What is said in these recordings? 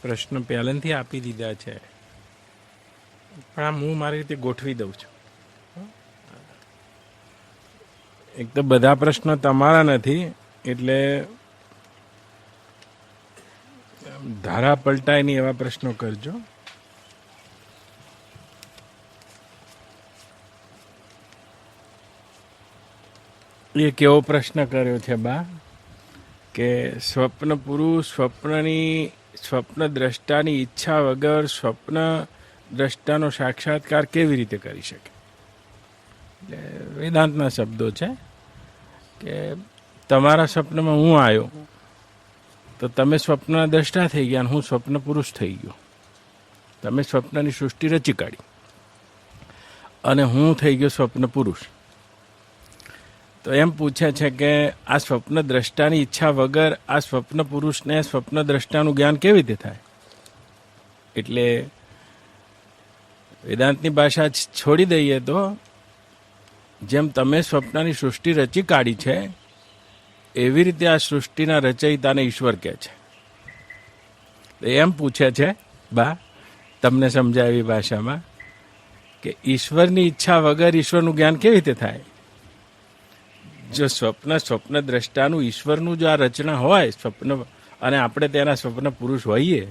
પ્રશ્ન પહેલેથી આપી દીધા છે, પણ આમ હું મારી રીતે ગોઠવી દઉં છું. એક તો બધા પ્રશ્નો તમારા નથી, એટલે ધારા પલટાય નહીં એવા પ્રશ્નો કરજો. એ કેવો પ્રશ્ન કર્યો છે બા કે સ્વપ્ન પુરુષ સ્વપ્ન દ્રષ્ટાની ઈચ્છા વગર સ્વપ્ન દ્રષ્ટાનો સાક્ષાત્કાર કેવી રીતે કરી શકે? એટલે વેદાંતના શબ્દો છે કે તમારા સ્વપ્નમાં હું આવ્યો તો તમે સ્વપ્નના દ્રષ્ટા થઈ ગયા અને હું સ્વપ્ન પુરુષ થઈ ગયો. તમે સ્વપ્નની સૃષ્ટિ રચી કાઢી અને હું થઈ ગયો સ્વપ્ન પુરુષ. તો એમ પૂછે છે કે આ સ્વપ્ન દ્રષ્ટાની ઈચ્છા વગર આ સ્વપ્ન પુરુષને સ્વપ્ન દ્રષ્ટાનું જ્ઞાન કેવી રીતે થાય? એટલે વેદાંતની ભાષા છોડી દઈએ તો જેમ તમે સ્વપ્નની સૃષ્ટિ રચી કાઢી છે એવી રીતે આ સૃષ્ટિના રચયિતાને ઈશ્વર કહે છે. એમ પૂછે છે બા તમને સમજાય એવી ભાષામાં કે ઈશ્વરની ઈચ્છા વગર ઈશ્વરનું જ્ઞાન કેવી રીતે થાય? જો સ્વપ્ન દ્રષ્ટાનું ઈશ્વરનું જો આ રચના હોય સ્વપ્ન, અને આપણે તેના સ્વપ્ન પુરુષ હોઈએ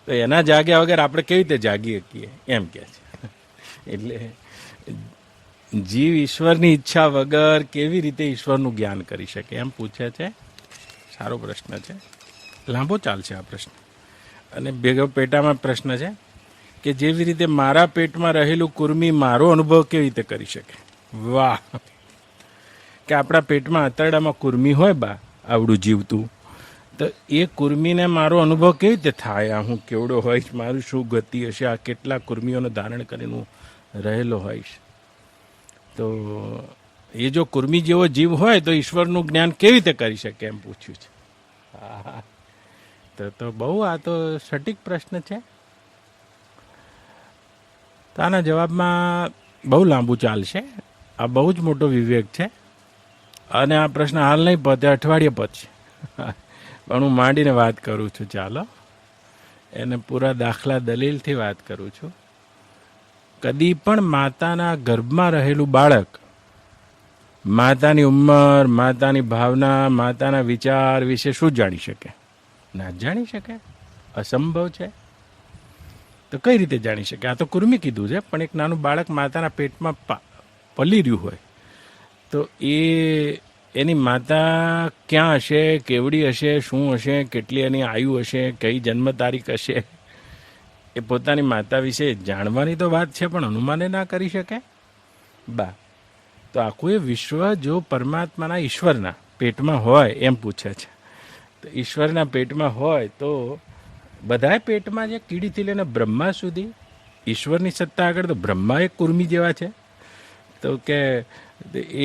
તો એના જાગ્યા વગર આપણે કેવી રીતે જાગી શકીએ એમ કહે છે. એટલે જીવ ઈશ્વરની ઈચ્છા વગર કેવી રીતે ઈશ્વરનું જ્ઞાન કરી શકે એમ પૂછે છે. સારો પ્રશ્ન છે, લાંબો ચાલશે આ પ્રશ્ન. અને ભેગો પેટામાં પ્રશ્ન છે કે જેવી રીતે મારા પેટમાં રહેલું કુર્મી મારો અનુભવ કેવી રીતે કરી શકે? વાહ! કે આપણા પેટમાં આંતરડામાં કુર્મી હોય બા, આવડું જીવતું, તો એ કુર્મીને મારો અનુભવ કેવી રીતે થાય? હું કેવડો હોઈશ, મારું શું ગતિ હશે, આ કેટલા કુર્મીઓને ધારણ કરીને હું રહેલો હોઈશ. તો એ જો કુર્મી જેવો જીવ હોય તો ઈશ્વરનું જ્ઞાન કેવી રીતે કરી શકે એમ પૂછ્યું છે. તો બહુ આ તો સટીક પ્રશ્ન છે. તો આના જવાબમાં બહુ લાંબુ ચાલશે. આ બહુ જ મોટો વિવેક છે અને આ પ્રશ્ન હાલ નહીં પતે, અઠવાડિયે પતશે. પણ હું માંડીને વાત કરું છું. ચાલો એને પૂરા દાખલા દલીલથી વાત કરું છું. કદી પણ માતાના ગર્ભમાં રહેલું બાળક માતાની ઉંમર, માતાની ભાવના, માતાના વિચાર વિશે શું જાણી શકે? ના જાણી શકે, અસંભવ છે. તો કઈ રીતે જાણી શકે? આ તો કુર્મી કીધું છે, પણ એક નાનું બાળક માતાના પેટમાં પલી રહ્યું હોય તો એની માતા ક્યાં હશે, કેવડી હશે, શું હશે, કેટલી એની આયુ હશે, કઈ જન્મ તારીખ હશે, એ પોતાની માતા વિશે જાણવાની તો વાત છે, પણ અનુમાને ના કરી શકે બા. તો આખું એ વિશ્વ જો પરમાત્માના ઈશ્વરના પેટમાં હોય એમ પૂછે છે. તો ઈશ્વરના પેટમાં હોય તો બધાય પેટમાં જે કીડીથી લઈને બ્રહ્મા સુધી ઈશ્વરની સત્તા આગળ તો બ્રહ્મા એક કુર્મી જેવા છે. તો કે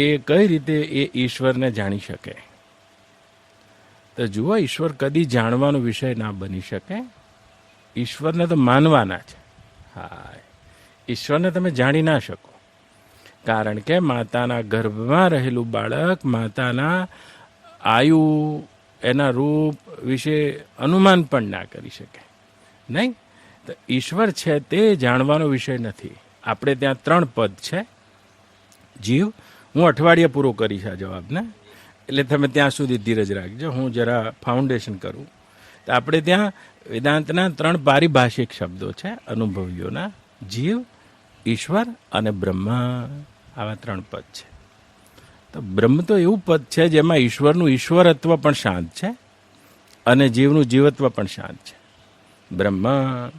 એ કઈ રીતે એ ઈશ્વરને જાણી શકે? તો જુઓ, ઈશ્વર કદી જાણવાનો વિષય ના બની શકે. ઈશ્વરને તો માનવાના છે. હા, ઈશ્વરને તમે જાણી ના શકો, કારણ કે માતાના ગર્ભમાં રહેલું બાળક માતાના આયુ, એના રૂપ વિશે અનુમાન પણ ના કરી શકે. નહીં, તો ઈશ્વર છે તે જાણવાનો વિષય નથી. આપણે ત્યાં 3 પદ છે જીવ. હું અઠવાડિયે પૂરો કરીશ આ જવાબને, એટલે તમે ત્યાં સુધી ધીરજ રાખજો, હું જરા ફાઉન્ડેશન કરું. તો આપણે ત્યાં વેદાંતના 3 પારિભાષિક શબ્દો છે અનુભવીઓના: જીવ, ઈશ્વર અને બ્રહ્મા. આવા 3 પદ છે. તો બ્રહ્મ તો એવું પદ છે જેમાં ઈશ્વરનું ઈશ્વરત્વ પણ શાંત છે અને જીવનું જીવત્વ પણ શાંત છે. બ્રહ્મા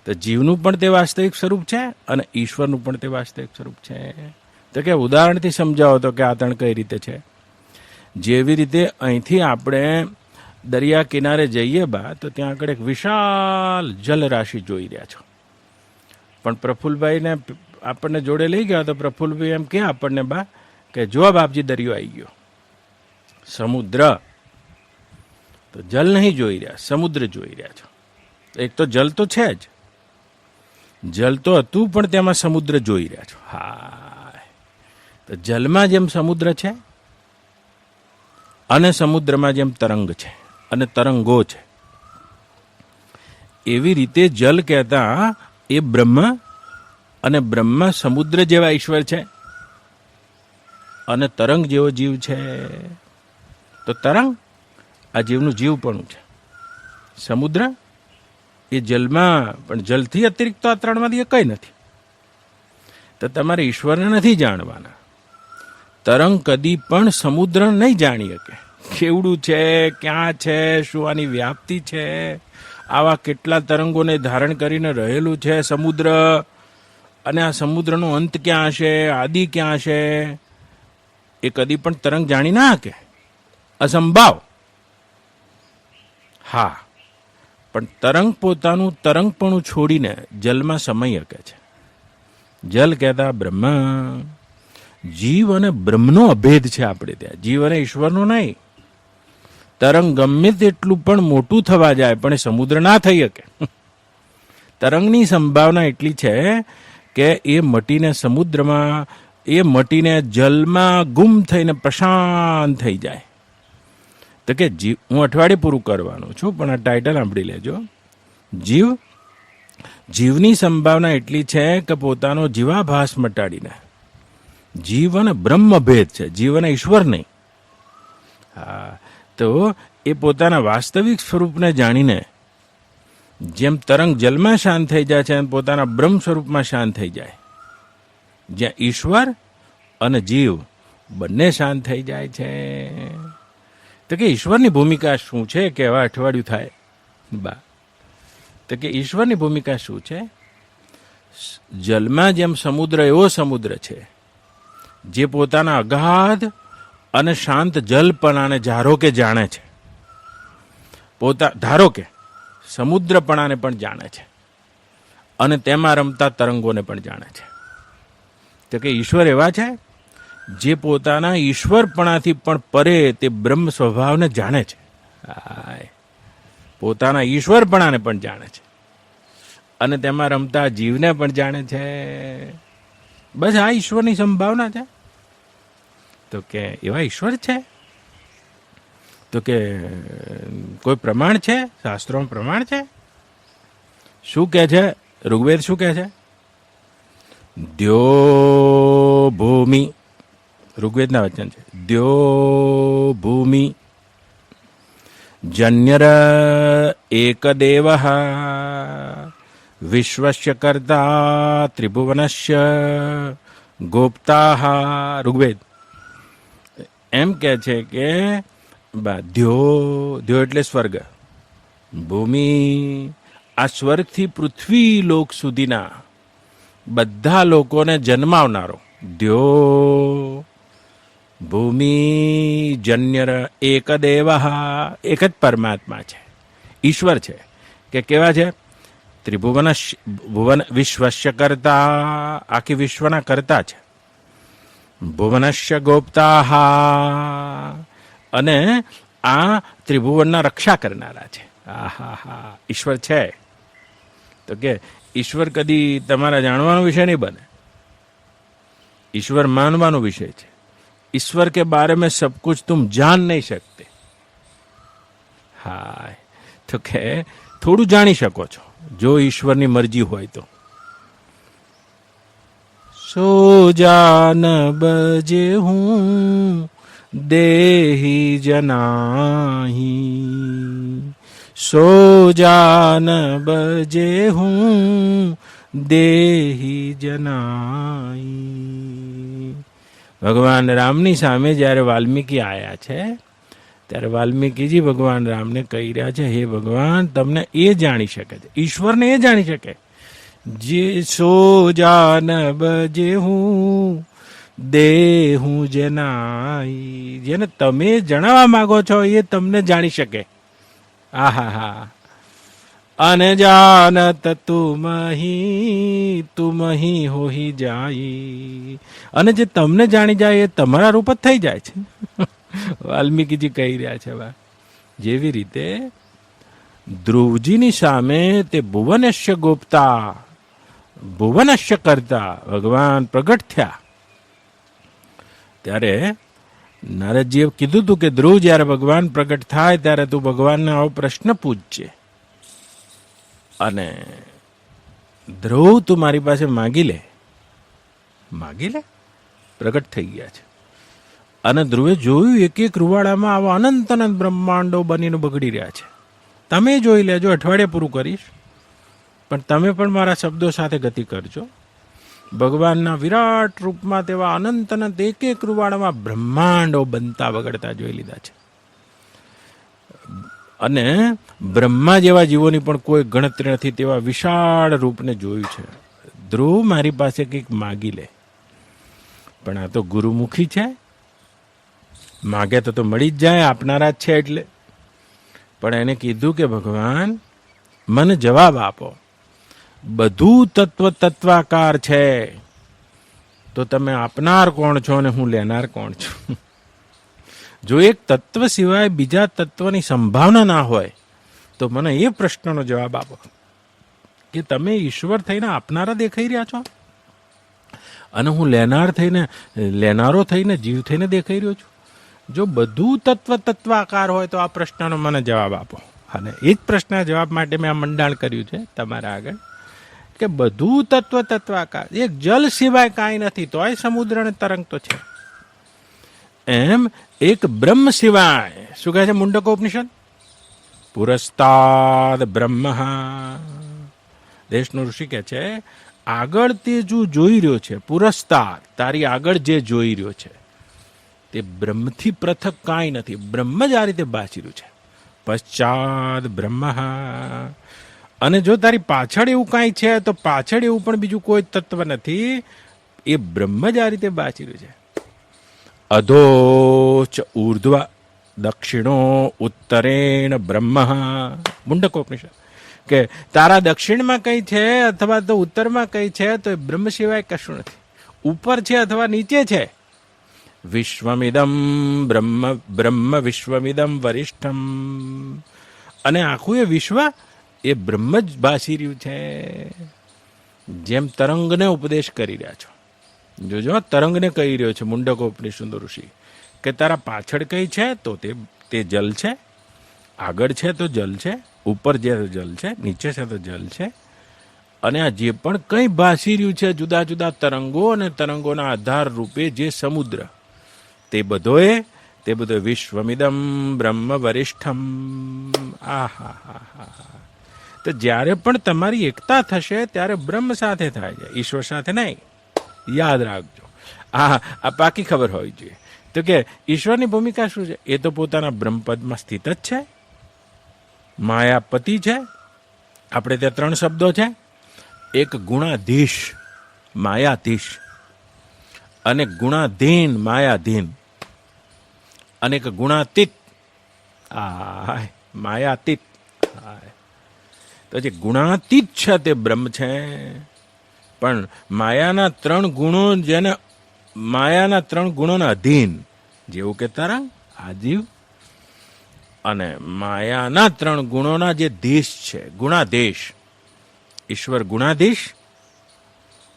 તો જીવનું પણ તે વાસ્તવિક સ્વરૂપ છે અને ઈશ્વરનું પણ તે વાસ્તવિક સ્વરૂપ છે. તો કે ઉદાહરણથી સમજાવો તો કે આ 3 કઈ રીતે છે? જેવી રીતે અહીંથી આપણે દરિયા કિનારે જઈએ બા, તો ત્યાં આગળ એક વિશાળ જલરાશિ જોઈ રહ્યા છો. પણ પ્રફુલ્લભાઈને આપણને જોડે લઈ ગયા તો પ્રફુલ્લભાઈ એમ કે આપણને બા કે જો બાપજી દરિયો આવી ગયો. સમુદ્ર તો જલ નહીં જોઈ રહ્યા, સમુદ્ર જોઈ રહ્યા છો. એક તો જલ તો છે જ, જલ તો હતું, પણ તેમાં સમુદ્ર જોઈ રહ્યા છો. હા, તો જલમાં જેમ સમુદ્ર છે અને સમુદ્રમાં જેમ તરંગ છે અને તરંગો છે, એવી રીતે જલ કહેતા એ બ્રહ્મ, અને બ્રહ્મ સમુદ્ર જેવા ઈશ્વર છે, અને તરંગ જેવો જીવ છે. તો તરંગ આ જીવનું જીવપણું છે. સમુદ્ર એ જલમાં, પણ જલથી અતિરિક્ત તો આ ત્રણમાંથી કંઈ નથી. તો તમારે ઈશ્વરને નથી જાણવાના. તરંગ કદી પણ સમુદ્ર નહીં જાણી શકે. કેવડું છે, ક્યાં છે, શું આની વ્યાપ્તિ છે, આવા કેટલા તરંગોને ધારણ કરીને રહેલું છે સમુદ્ર, અને આ સમુદ્રનો અંત ક્યાં હશે, આદિ ક્યાં હશે, એ કદી પણ તરંગ જાણી ના શકે. અસંભાવ. હા, પણ તરંગ પોતાનું તરંગપણું છોડીને જલમાં સમય શકે છે. જલ કહેતા બ્રહ્મ. જીવ અને બ્રહ્મનો અભેદ છે આપણે ત્યાં, જીવ અને ઈશ્વરનો નહીં. તરંગ ગમે તેટલું પણ મોટું થવા જાય પણ એ સમુદ્ર ના થઈ શકે. તરંગની સંભાવના એટલી છે કે એ મટીને સમુદ્રમાં, એ મટીને જલમાં ગુમ થઈને પ્રશાંત થઈ જાય. તો કે જીવ, હું અઠવાડિયે પૂરું કરવાનું છું પણ આ ટાઇટલ સાંભળી લેજો. જીવની સંભાવના એટલી છે કે પોતાનો જીવાભાસ મટાડીને, જીવ અને બ્રહ્મ ભેદ છે, જીવ અને ઈશ્વર નહીં. હા, તો એ પોતાના વાસ્તવિક સ્વરૂપને જાણીને જેમ તરંગ જલમાં શાંત થઈ જાય છે, એમ પોતાના બ્રહ્મ સ્વરૂપમાં શાંત થઈ જાય, જ્યાં ઈશ્વર અને જીવ બંને શાંત થઈ જાય છે. તો કે ઈશ્વરની ભૂમિકા શું છે, કે એવા અઠવાડિયું થાય બા. તો કે ઈશ્વરની ભૂમિકા શું છે? જલમાં જેમ સમુદ્ર એવો સમુદ્ર છે જે પોતાના અગાધ અને શાંત જલપણાને ધારો કે જાણે છે, ધારો કે સમુદ્રપણાને પણ જાણે છે, અને તેમાં રમતા તરંગોને પણ જાણે છે. તો કે ઈશ્વર એવા છે જે પોતાના ઈશ્વરપણાથી પણ પરે તે બ્રહ્મ સ્વભાવને જાણે છે. પોતાના ઈશ્વરપણાને પણ જાણે છે, અને તેમાં રમતા જીવને પણ જાણે છે. બસ આ ઈશ્વરની સંભાવના છે. તો કે એવા ઈશ્વર છે. તો કે કોઈ પ્રમાણ છે, શાસ્ત્રોમાં પ્રમાણ છે? શું કહે છે ઋગ્વેદ? શું કહે છે? દ્યો ભૂમિ, ઋગ્વેદના વચન છે. દ્યો ભૂમિ જન્યર એકદેવ વિશ્વસ્ય કર્તા ત્રિભુવનસ્ય ગોપ્તા. ઋગ્વેદ એમ કહે છે કે દ્યો એટલે સ્વર્ગ, ભૂમિ આ સ્વર્ગથી પૃથ્વી લોક સુધીના બધા લોકોને જન્માવનારો દ્યો ભૂમિ જન્યર એકદેવ, એક જ પરમાત્મા છે, ઈશ્વર છે. કે કેવા છે? ત્રિભુવન ભુવન વિશ્વસ્ય કરતા, આખી વિશ્વના કરતા છે. ભુવનસ્ય ગોપ્તા, અને આ ત્રિભુવનના રક્ષા કરનારા છે. આહા, ઈશ્વર છે. તો કે ઈશ્વર કદી તમારા જાણવાનો વિષય નહીં બને, ઈશ્વર માનવાનો વિષય છે. ईश्वर के बारे में सब कुछ तुम जान नहीं सकते. હા, તો કે થોડું જાણી શકો છો જો ઈશ્વરની મરજી હોય તો. સો જાન બજે હું દેહી જનાહી, સો જાન બજે હું દેહી જનાહી. ભગવાન રામની સામે જ્યારે વાલ્મીકી આવ્યા છે ત્યારે વાલ્મીકીજી ભગવાન રામને કહી રહ્યા છે, હે ભગવાન, તમને એ જાણી શકે છે, ઈશ્વરને એ જાણી શકે જે સો જાન બજે હું દેહું જનાઈ, જેને તમે જણાવવા માંગો છો એ તમને જાણી શકે. આહા હા. અને જાનત તુમ હી હોહી જાય, અને જે તમને જાણી જાય એ તમારા રૂપ જ થઈ જાય છે. વાલ્મીકીજી કહી રહ્યા છે જેવી રીતે ધ્રુવજીની સામે તે ભુવનસ્ય ગોપતા, ભુવનસ્ય કરતા ભગવાન પ્રગટ થયા ત્યારે નારદજીએ કીધું હતું કે ધ્રુવ, જ્યારે ભગવાન પ્રગટ થાય ત્યારે તું ભગવાનને આવો પ્રશ્ન પૂછજે અને ધ્રુવ તું મારી પાસે માગી લે, પ્રગટ થઈ ગયા છે. અને ધ્રુવે જોયું એક એક રૂવાડામાં આવા અનંત અનંત બ્રહ્માંડો બનીને બગડી રહ્યા છે. તમે જોઈ લેજો, અઠવાડિયે પૂરું કરીશ, પણ તમે પણ મારા શબ્દો સાથે ગતિ કરજો. ભગવાનના વિરાટ રૂપમાં તેવા અનંત અનંત એક એક રૂવાડામાં બ્રહ્માંડો બનતા બગડતા જોઈ લીધા છે. અને બ્રહ્મા જેવા જીવોની પણ કોઈ ગણતરી નથી તેવા વિશાળ રૂપને જોયું છે. ધ્રુવ મારી પાસે કંઈક માગી લે. પણ આ તો ગુરુમુખી છે, માગે તો મળી જ જાય, આપનારા જ છે એટલે. પણ એને કીધું કે ભગવાન મને જવાબ આપો, બધું તત્વાકાર છે, તો તમે આપનાર કોણ છો અને હું લેનાર કોણ છું? જો એક તત્વ સિવાય બીજા તત્વની સંભાવના ના હોય તો મને એ પ્રશ્નનો જવાબ આપો કે તમે ઈશ્વર થઈને આપનારા દેખાઈ રહ્યા છો અને હું લેનારો થઈને જીવ થઈને દેખાઈ રહ્યો છું. જો બધું તત્વાકાર હોય તો આ પ્રશ્નનો મને જવાબ આપો. અને એ જ પ્રશ્નના જવાબ માટે મેં આ મંડાણ કર્યું છે તમારા આગળ કે બધું તત્વાકાર, એક જલ સિવાય કાંઈ નથી, તોય સમુદ્ર અને તરંગ તો છે. એમ એક બ્રહ્મ સિવાય, શું કહે છે મુંડકોપનિષદ? પુરસ્તાદ બ્રહ્મ. દેશનો ઋષિ કહે છે આગળ તે જો જોઈ રહ્યો છે, પુરસ્તાદ તારી આગળ જે જોઈ રહ્યો છે તે બ્રહ્મથી પૃથક કાંઈ નથી, બ્રહ્મ જ આ રીતે બાચી રહ્યું છે. પશ્ચાદ બ્રહ્મ. અને જો તારી પાછળ એવું કાંઈ છે તો પાછળ એવું પણ બીજું કોઈ તત્વ નથી, એ બ્રહ્મ જ આ રીતે બાચી રહ્યું છે. અધોચ ઉર્ધ્વ દક્ષિણો ઉત્તરેણ બ્રહ્મ. મુંડકોપનિષદ કે તારા દક્ષિણમાં કંઈ છે અથવા તો ઉત્તરમાં કંઈ છે તો એ બ્રહ્મ સિવાય કશું નથી, ઉપર છે અથવા નીચે છે. વિશ્વમિદમ બ્રહ્મ વિશ્વમિદમ વરિષ્ઠમ. અને આખું એ વિશ્વ એ બ્રહ્મ જ ભાસી રહ્યું છે. જેમ તરંગને ઉપદેશ કરી રહ્યા છો, જોજો તરંગને કહી રહ્યો છે મુંડકોપનિષદ ઋષિ કે તારા પાછળ કઈ છે તો તે જલ છે, આગળ છે તો જલ છે, ઉપર જે તો જલ છે, નીચે છે તો જલ છે. અને આ જે પણ કંઈ ભાસી રહ્યું છે જુદા જુદા તરંગો અને તરંગોના આધાર રૂપે જે સમુદ્ર, તે બધોએ વિશ્વમિદમ બ્રહ્મ વરિષ્ઠમ. તો જ્યારે પણ તમારી એકતા થશે ત્યારે બ્રહ્મ સાથે થાય છે, ઈશ્વર સાથે નહીં. યાદ રાખજો, આ પાકી ખબર હોવી જોઈએ. તો કે ઈશ્વરની ભૂમિકા શું છે? એ તો પોતાના બ્રહ્મપદમાં સ્થિત જ છે, માયાપતિ છે. આપણે ત્યાં 3 શબ્દો છે, એક ગુણાધીશ માયાધીશ, અને ગુણાધીન માયાધીન, અને એક ગુણાતીત માયાતીત. તો જે ગુણાતીત છે તે બ્રહ્મ છે. પણ માયાના 3 ગુણો, જેને માયાના 3 ગુણોના અધીન, જેવું કે તરંગ, આજીવ, અને માયાના 3 ગુણોના જે દેશ છે, ગુણાદેશ. ઈશ્વર ગુણાધીશ,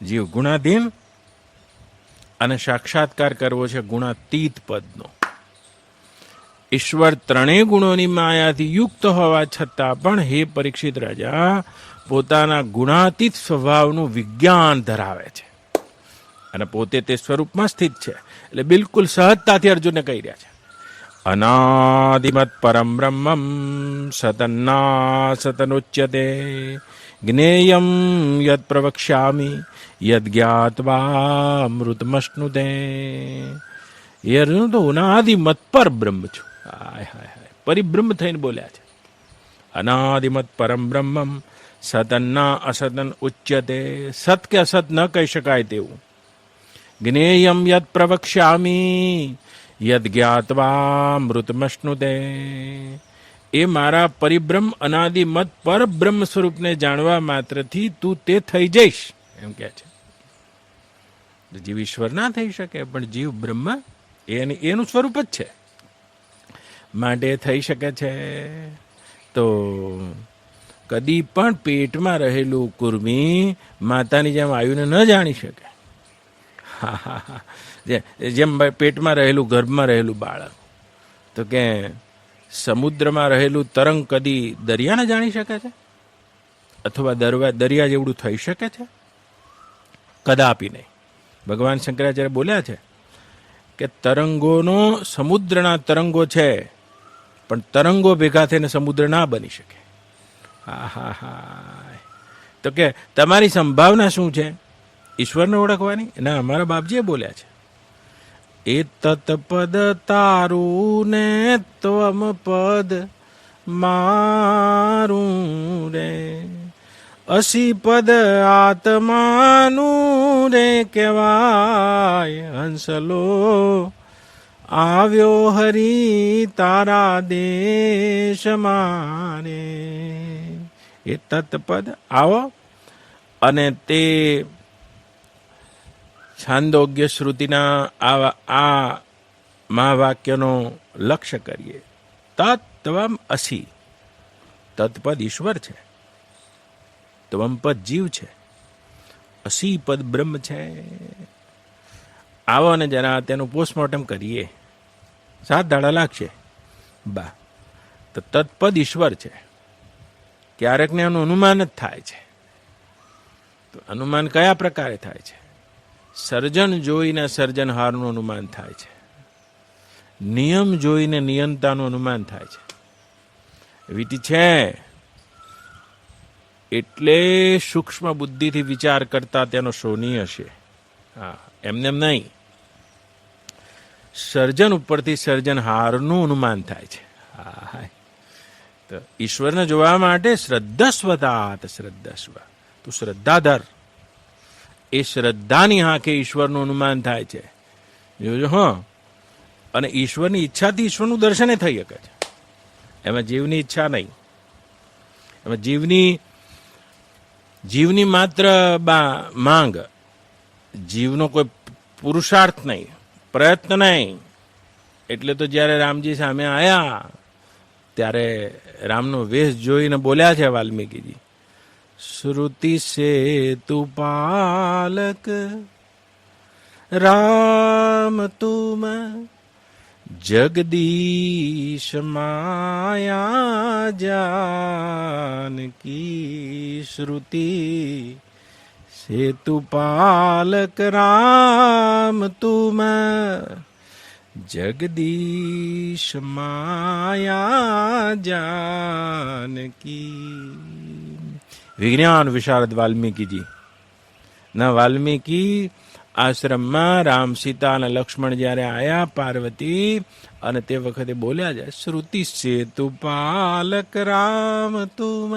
જીવ ગુણાધીન, અને સાક્ષાત્કાર કરવો છે ગુણાતીત પદનો. ઈશ્વર 3 ગુણોની માયાથી યુક્ત હોવા છતાં પણ હે પરીક્ષિત રાજા પોતાના ગુણાતીત સ્વભાવનું વિજ્ઞાન ધરાવે છે અને પોતે તે સ્વરૂપમાં સ્થિત છે. એટલે બિલકુલ સહજતાથી અર્જુનને કહી રહ્યા છે અનાદિમત પરમ બ્રહ્મમ સતન્ના સતનોચ્યતે જ્ઞેયમ યદ પ્રવક્ષ્યામિ યદ જ્ઞાત્વા મૃતમશ્નુતે. એ અર્જુન તો અનાદિમત પર બ્રહ્મ છું. હાય હાય હાય, પરિબ્રહ્મ થઈને બોલ્યા છે. અનાદિમત પરમ બ્રહ્મમ સતન્ના અસતન ઉચ્યતે. સત કે અસત ન કહી શકાય તેવું. જ્ઞેયમ યદ પ્રવક્ષ્યામિ યદ જ્ઞાત્વા મૃતમશ્નુતે. એ મારા પરિબ્રહ્મ અનાદિમત પર બ્રહ્મ સ્વરૂપને જાણવા માત્રથી તું તે થઈ જઈશ એમ કે છે. જીવ ઈશ્વર ના થઈ શકે, પણ જીવ બ્રહ્મ એનું સ્વરૂપ જ છે, માટે થઈ શકે છે. તો કદી પણ પેટમાં રહેલું કુર્મી માતાની જેમ આયુને ન જાણી શકે. જેમ પેટમાં રહેલું, ગર્ભમાં રહેલું બાળક, તો કે સમુદ્રમાં રહેલું તરંગ કદી દરિયાને જાણી શકે છે? અથવા દરિયા જેવડું થઈ શકે છે? કદાપી નહીં. ભગવાન શંકરાચાર્ય બોલ્યા છે કે તરંગોનો સમુદ્રના તરંગો છે, પણ તરંગો ભેગા થઈને સમુદ્ર ના બની શકે. હા હા હા. તો કે તમારી સંભાવના શું છે ઈશ્વરને ઓળખવાની? ના, અમારા બાપજીએ બોલ્યા છે, એ તત્પદ તારું ને ત્વમ પદ મારું રે, અસી પદ આત્માનું રે કહેવાય, હંસલો આવ્યો હરી તારા દેશ મારે. એ તત્પદ આવો અને તે છાંદોગ્ય શ્રુતિના આ મહાવાક્યનો લક્ષ્ય કરીએ. તત્વમ અસી, તત્પદ ઈશ્વર છે, ત્વમ પદ જીવ છે, અસી પદ બ્રહ્મ છે. આવો ને જરા તેનું પોસ્ટમોર્ટમ કરીએ. 7 દાડા લાગશે બા. તો તત્પદ ઈશ્વર છે. ક્યારેક ને એનું અનુમાન જ થાય છે. તો અનુમાન કયા પ્રકારે થાય છે? સર્જન જોઈને સર્જનહારનું અનુમાન થાય છે, નિયમ જોઈને નિયંતાનું અનુમાન થાય છે. એવી છે એટલે સૂક્ષ્મ બુદ્ધિથી વિચાર કરતા તેનો શોની હશે. હા, એમને એમ નહીં. સર્જન ઉપરથી સર્જનહારનું અનુમાન થાય છે. હા, તો ઈશ્વરને જોવા માટે શ્રદ્ધસ્વતાત, શ્રદ્ધસ્વ, તું શ્રદ્ધા ધર. એ શ્રદ્ધાની આંખે ઈશ્વરનું અનુમાન થાય છે. જોજો. હા, અને ઈશ્વરની ઈચ્છાથી ઈશ્વરનું દર્શન થઈ શકે છે. એમાં જીવની ઈચ્છા નહીં. એમાં જીવની માત્ર માંગ, જીવનો કોઈ પુરુષાર્થ નહીં, પ્રયત્ન નહીં. એટલે તો જ્યારે રામજી સામે આવ્યા ત્યારે રામનો વેશ જોઈને બોલ્યા છે વાલ્મીકીજી, શ્રુતિ સે તુ પાલક રામ તુમ જગદીશ માયા જાનકી. શ્રુતિ સેતુ પાલક રામ તુમ જગદીશ માયા જાનકી. વિજ્ઞાન વિશારદ વાલ્મીકીજી ના વાલ્મીકી આશ્રમમાં રામ, સીતા અને લક્ષ્મણ જ્યારે આયા, પાર્વતી, અને તે વખતે બોલ્યા છે, શ્રુતિ સેતુ પાલક રામ તુમ.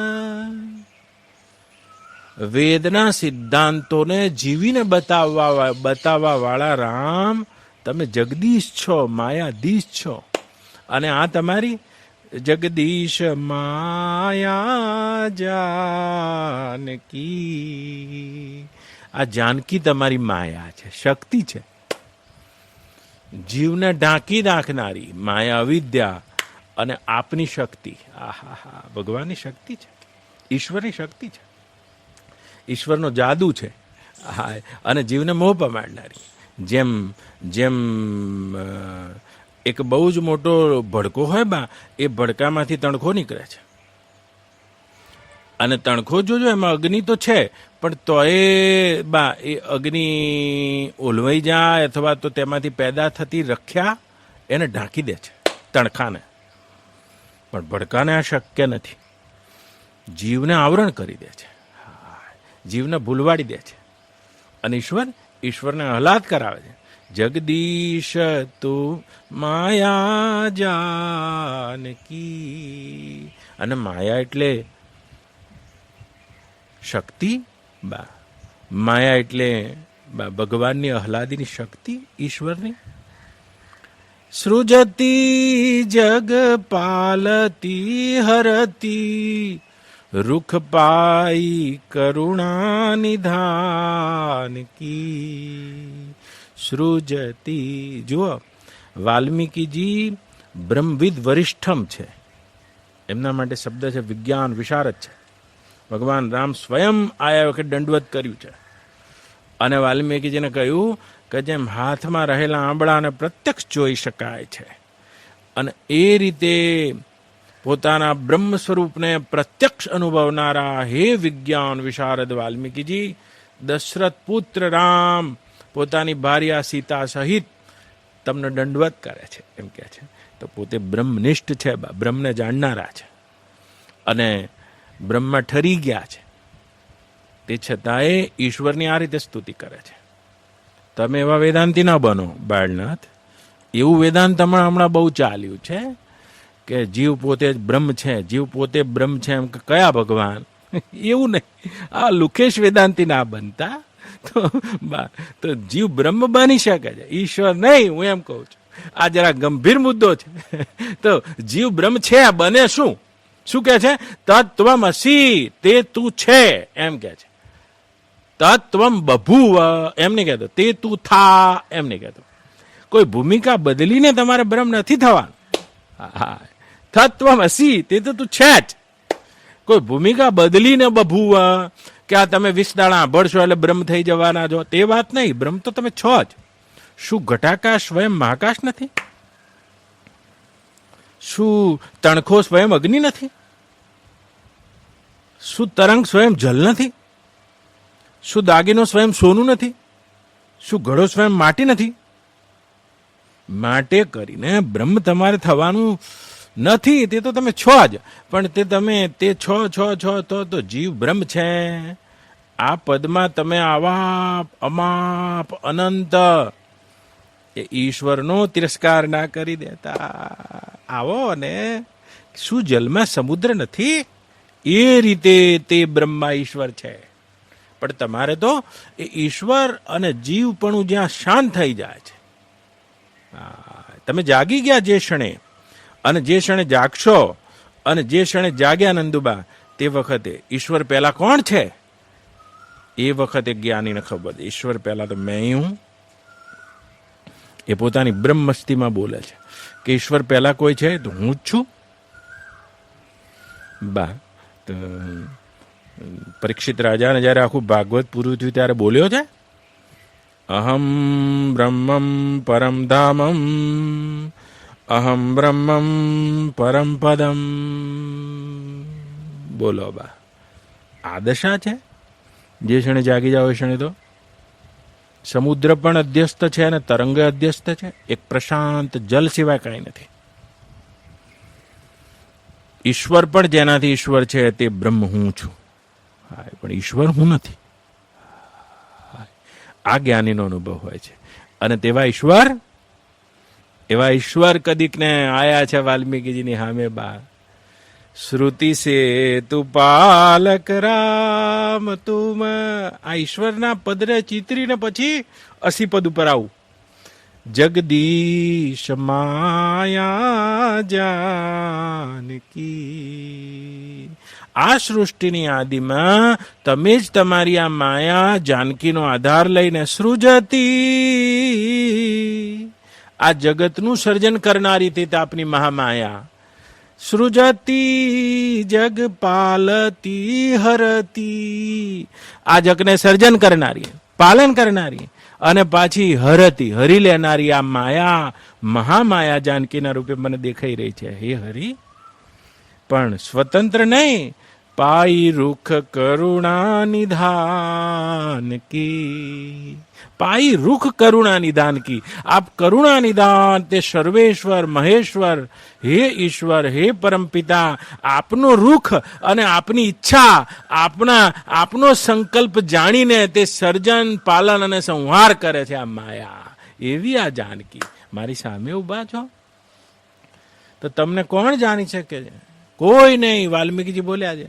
વેદના સિદ્ધાંતોને જીવીને બતાવવા વાળા રામ, તમે જગદીશ છો, માયાધીશ છો. અને આ તમારી જગદીશ માયા જાનકી. આ જાનકી તમારી માયા છે, શક્તિ છે, જીવને ઢાંકી નાખનારી માયા અવિદ્યા અને આપની શક્તિ. આહા, ભગવાનની શક્તિ છે, ઈશ્વરની શક્તિ છે, ઈશ્વરનો જાદુ છે. હા, અને જીવને મોહ પમાડનારી. જેમ જેમ એક બહુ જ મોટો ભડકો હોય બા, એ ભડકામાંથી તણખો નીકળે છે. અને તણખો જોજો, એમાં અગ્નિ તો છે, પણ તો એ અગ્નિ ઓલવાઈ જાય અથવા તો તેમાંથી પેદા થતી રખ્યા એને ઢાંકી દે છે, તણખાને. પણ ભડકાને આ શક્ય નથી. જીવને આવરણ કરી દે છે, જીવને ભૂલવાડી દે છે. અને ઈશ્વરને આહલાદ કરાવે છે. જગદીશ તું માયા જાનકી. અને માયા એટલે શક્તિ. માયા એટલે ભગવાનની આહલાદીની શક્તિ, ઈશ્વરની. સૃજતી જગ પાલતી હરતી, રૂખ પાઈ કરુણા નિધાન કી. સૃજતી. જુઓ, વાલ્મીકીજી બ્રહ્મવિદ વરિષ્ઠમ છે. એમના માટે શબ્દ છે વિજ્ઞાન વિશારદ છે. ભગવાન રામ સ્વયં આયા વખત દંડવત કર્યું છે. અને વાલ્મીકીજીને કહ્યું કે જેમ હાથમાં રહેલા આંબળાને પ્રત્યક્ષ જોઈ શકાય છે, અને એ રીતે પોતાના બ્રહ્મ સ્વરૂપને પ્રત્યક્ષ અનુભવનારા હે વિજ્ઞાન વિશારદ વાલ્મીકીજી, દશરથ પુત્ર રામ પોતાની ભાર્યા સીતા સહિત તમને દંડવત કરે છે એમ કહે છે. તો પોતે બ્રહ્મનિષ્ઠ છે, બ્રહ્મને જાણનારા છે અને બ્રહ્મમાં ઠરી ગયા છે. તે છતાંય ઈશ્વરની આ રીતે સ્તુતિ કરે છે. તમે એવા વેદાંતી ના બનો બાળનાથ. એવું વેદાંત હમણાં બહુ ચાલ્યું છે કે જીવ પોતે જ બ્રહ્મ છે, જીવ પોતે બ્રહ્મ છે, એમ કે કયા ભગવાન? એવું નહીં. આ લુકેશ વેદાંતી ના બનતા. તો જીવ બ્રહ્મ બની શકે છે, ઈશ્વર નહીં. હું એમ કહું છું, આ જરા ગંભીર મુદ્દો છે. તો જીવ બ્રહ્મ છે, બને શું? શું કે છે? તત્વમસી, તે તું છે એમ કે છે. તત્વમ બભૂવ એમ નહીં કહેતો, તે તું થા એમ નહીં કહેતો. કોઈ ભૂમિકા બદલીને તમારે બ્રહ્મ નથી થવાનું. હા, તત્વમસી, તે તો તું છે જ. કોઈ ભૂમિકા બદલીને બભૂવ કે આ તમે 20 દાડા ભળશો એટલે બ્રહ્મ થઈ જવાના છો, તે વાત નહીં. બ્રહ્મ તો તમે છો જ. શું ઘટાકાશ સ્વયં મહાકાશ નથી? શું તણખો સ્વયં અગ્નિ નથી? શું તરંગ સ્વયં જલ નથી? શું દાગીનો સ્વયં સોનું નથી? શું ઘડો સ્વયં માટી નથી? માટે કરીને બ્રહ્મ તમારે થવાનું નથી. તે તો તમે છો જ, પણ તે છો તો જીવ બ્રહ્મ છે. આ પદમાં તમે આવા અમાપ અનંત એ ઈશ્વરનો તિરસ્કાર ના કરી દેતા. આવો ને શું જલમાં સમુદ્ર નથી? એ રીતે તે બ્રહ્મા ઈશ્વર છે. પણ તમારે તો એ ઈશ્વર અને જીવપણું જ્યાં શાંત થઈ જાય છે, તમે જાગી ગયા જે ક્ષણે, અને જે ક્ષણે જાગશો અને જે ક્ષણે જાગ્યા નંદુબા, તે વખતે ઈશ્વર પહેલા કોણ છે? એ વખતે જ્ઞાનીને ખબર, ઈશ્વર પહેલા તો મેં હું. એ પોતાની બ્રહ્મસ્તીમાં બોલે છે કે ઈશ્વર પહેલા કોઈ છે તો હું જ છું. બા તો પરીક્ષિત રાજાને જ્યારે આખું ભાગવત પૂરું થયું ત્યારે બોલ્યો છે, અહમ બ્રહ્મમ પરમ ધામમ, અહમ બ્રહ્મમ પરમ પદમ. બોલો બા, આ દશા છે. જે ક્ષણે જાગી જાઓ એ ક્ષણે તો સમુદ્ર પણ અધ્યસ્ત છે અને તરંગ અધ્યસ્ત છે. એક પ્રશાંત જલ સિવાય કાંઈ નથી. ઈશ્વર પણ જેનાથી ઈશ્વર છે તે બ્રહ્મ હું છું. હા, પણ ઈશ્વર હું નથી. આ જ્ઞાનીનો અનુભવ હોય છે. અને એવા ઈશ્વર કદીકને આયા છે વાલ્મીકીજીની સામે બા. શ્રુતિ સે તુ પાલક રામ તુમ. આ ઈશ્વરના પદને ચિતરીને પછી 80 પદ ઉપર આવું. જગદીશ માયા જાનકી. આ સૃષ્ટિની આદિમાં તમે જ તમારી આ માયા જાનકીનો આધાર લઈને સૃજતી. આ જગતનું સર્જન કરનારી તે આપની મહામાયા. સૃજતી જગ પાલતી હરતી. આ જગને સર્જન કરનારી, પાલન કરનારી અને પાછી હરતી, હરી લેનારી આ માયા, મહામાયા જાનકીના રૂપે મને દેખાઈ રહી છે. હે હરી, પણ સ્વતંત્ર નહીં. પાઈ રૂખ કરુણા નિધાન કી. પાઈ રૂખ કરુણા નિધાન કી. આપ કરુણા નિધાન, તે સર્વેશ્વર મહેશ્વર, હે ઈશ્વર, હે પરમપિતા, આપનો રૂખ અને આપની ઈચ્છા, આપનો સંકલ્પ જાણીને તે સર્જન, પાલન અને સંહાર કરે છે આ માયા. એવી આ જાનકી મારી સામે ઉભા છો તો તમને કોણ જાણી શકે છે? કોઈ નહીં. વાલ્મીકીજી બોલ્યા છે,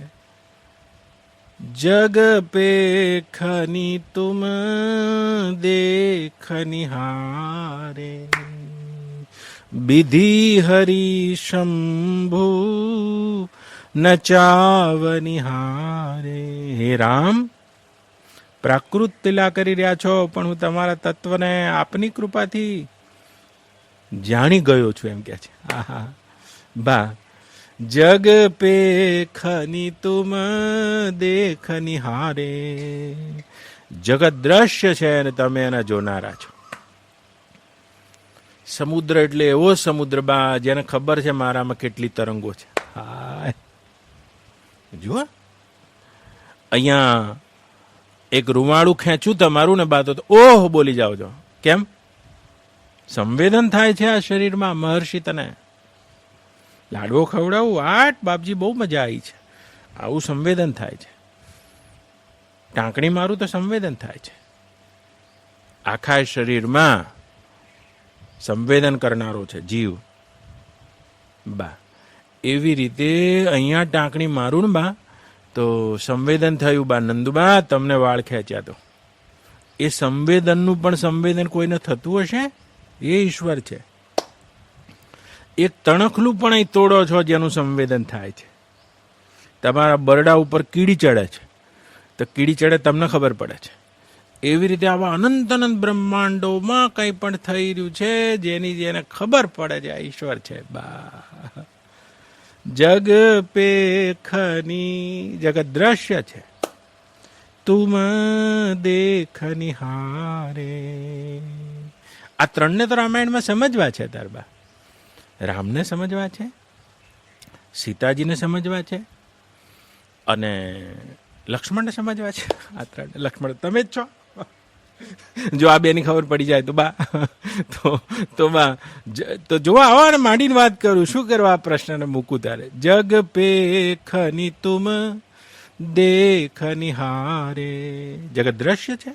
જગ પેખની તુમ દેખનિહારે, વિધિ હરી શંભુ નચાવનિહારે. હે રામ, પ્રાકૃત લીલા કરી રહ્યા છો, પણ હું તમારા તત્વને આપની કૃપાથી જાણી ગયો છું એમ કે છે. આહા બા, જગ પેખની તુમ દેખનિહારે. જગત દ્રશ્ય છે અને તમે એના જોનારા છો. સમુદ્ર એટલે એવો સમુદ્ર બા જેને ખબર છે મારામાં કેટલી તરંગો છે. હા, જુઓ અહીંયા એક રૂમાળું ખેંચું તમારું ને બાતો તો ઓહ બોલી જાઓ છો. કેમ? સંવેદન થાય છે આ શરીરમાં. મહર્ષિ તને લાડવો ખવડાવું, આટ બાપજી બહુ મજા આવી છે, આવું સંવેદન થાય છે. ટાંકણી મારું તો સંવેદન થાય છે. આખા શરીરમાં સંવેદન કરનારો છે જીવ. બા એવી રીતે અહીંયા ટાંકણી મારું ને બા તો સંવેદન થયું. બા નંદુબા તમને વાળ ખેંચ્યા તો એ સંવેદનનું પણ સંવેદન કોઈને થતું હશે? એ ઈશ્વર છે. એક તણખલું પણ અહીં તોડો છો જેનું સંવેદન થાય છે. તમારા બરડા ઉપર કીડી ચડે છે તો કીડી ચડે તમને ખબર પડે છે. એવી રીતે આવા અનંત અનંત બ્રહ્માંડોમાં કંઈ પણ થઈ રહ્યું છે જેની જેને ખબર પડે છે આ ઈશ્વર છે. બા જગ પેખની જગત દ્રશ્ય છે, તુમ દેખની હારે. આ ત્રણને તો રામાયણમાં સમજવા છે. તારબા રામને સમજવા છે, સીતાજીને સમજવા છે અને લક્ષ્મણને સમજવા છે. આ ત્રણ લક્ષ્મણ તમે જ છો. જો આ બેની ખબર પડી જાય તો બા તો જોવા આવા ને માંડીને વાત કરું. શું કરવા આ પ્રશ્નને મૂકું તારે? જગ પેખની તુમ દેખની હારે. જગત દ્રશ્ય છે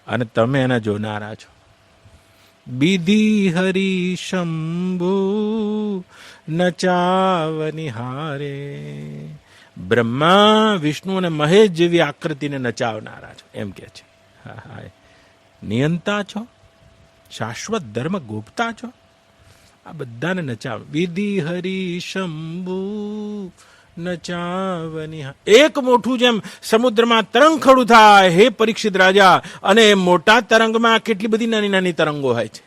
અને તમે એના જોનારા છો. બીધી હરી શંભુ નચાવની હારે. બ્રહ્મા વિષ્ણુ અને મહેશ જેવી આકૃતિને નચાવનારા છો એમ કે છે. હા, નિયંતા છો, શાશ્વત ધર્મ ગુપ્તા છો, આ બધાને નચાવ. વિધિ હરી શંભુ નચાવની. એક મોટું જેમ સમુદ્રમાં તરંગ ખડું થાય હે પરીક્ષિત રાજા, અને મોટા તરંગમાં કેટલી બધી નાની નાની તરંગો હોય છે,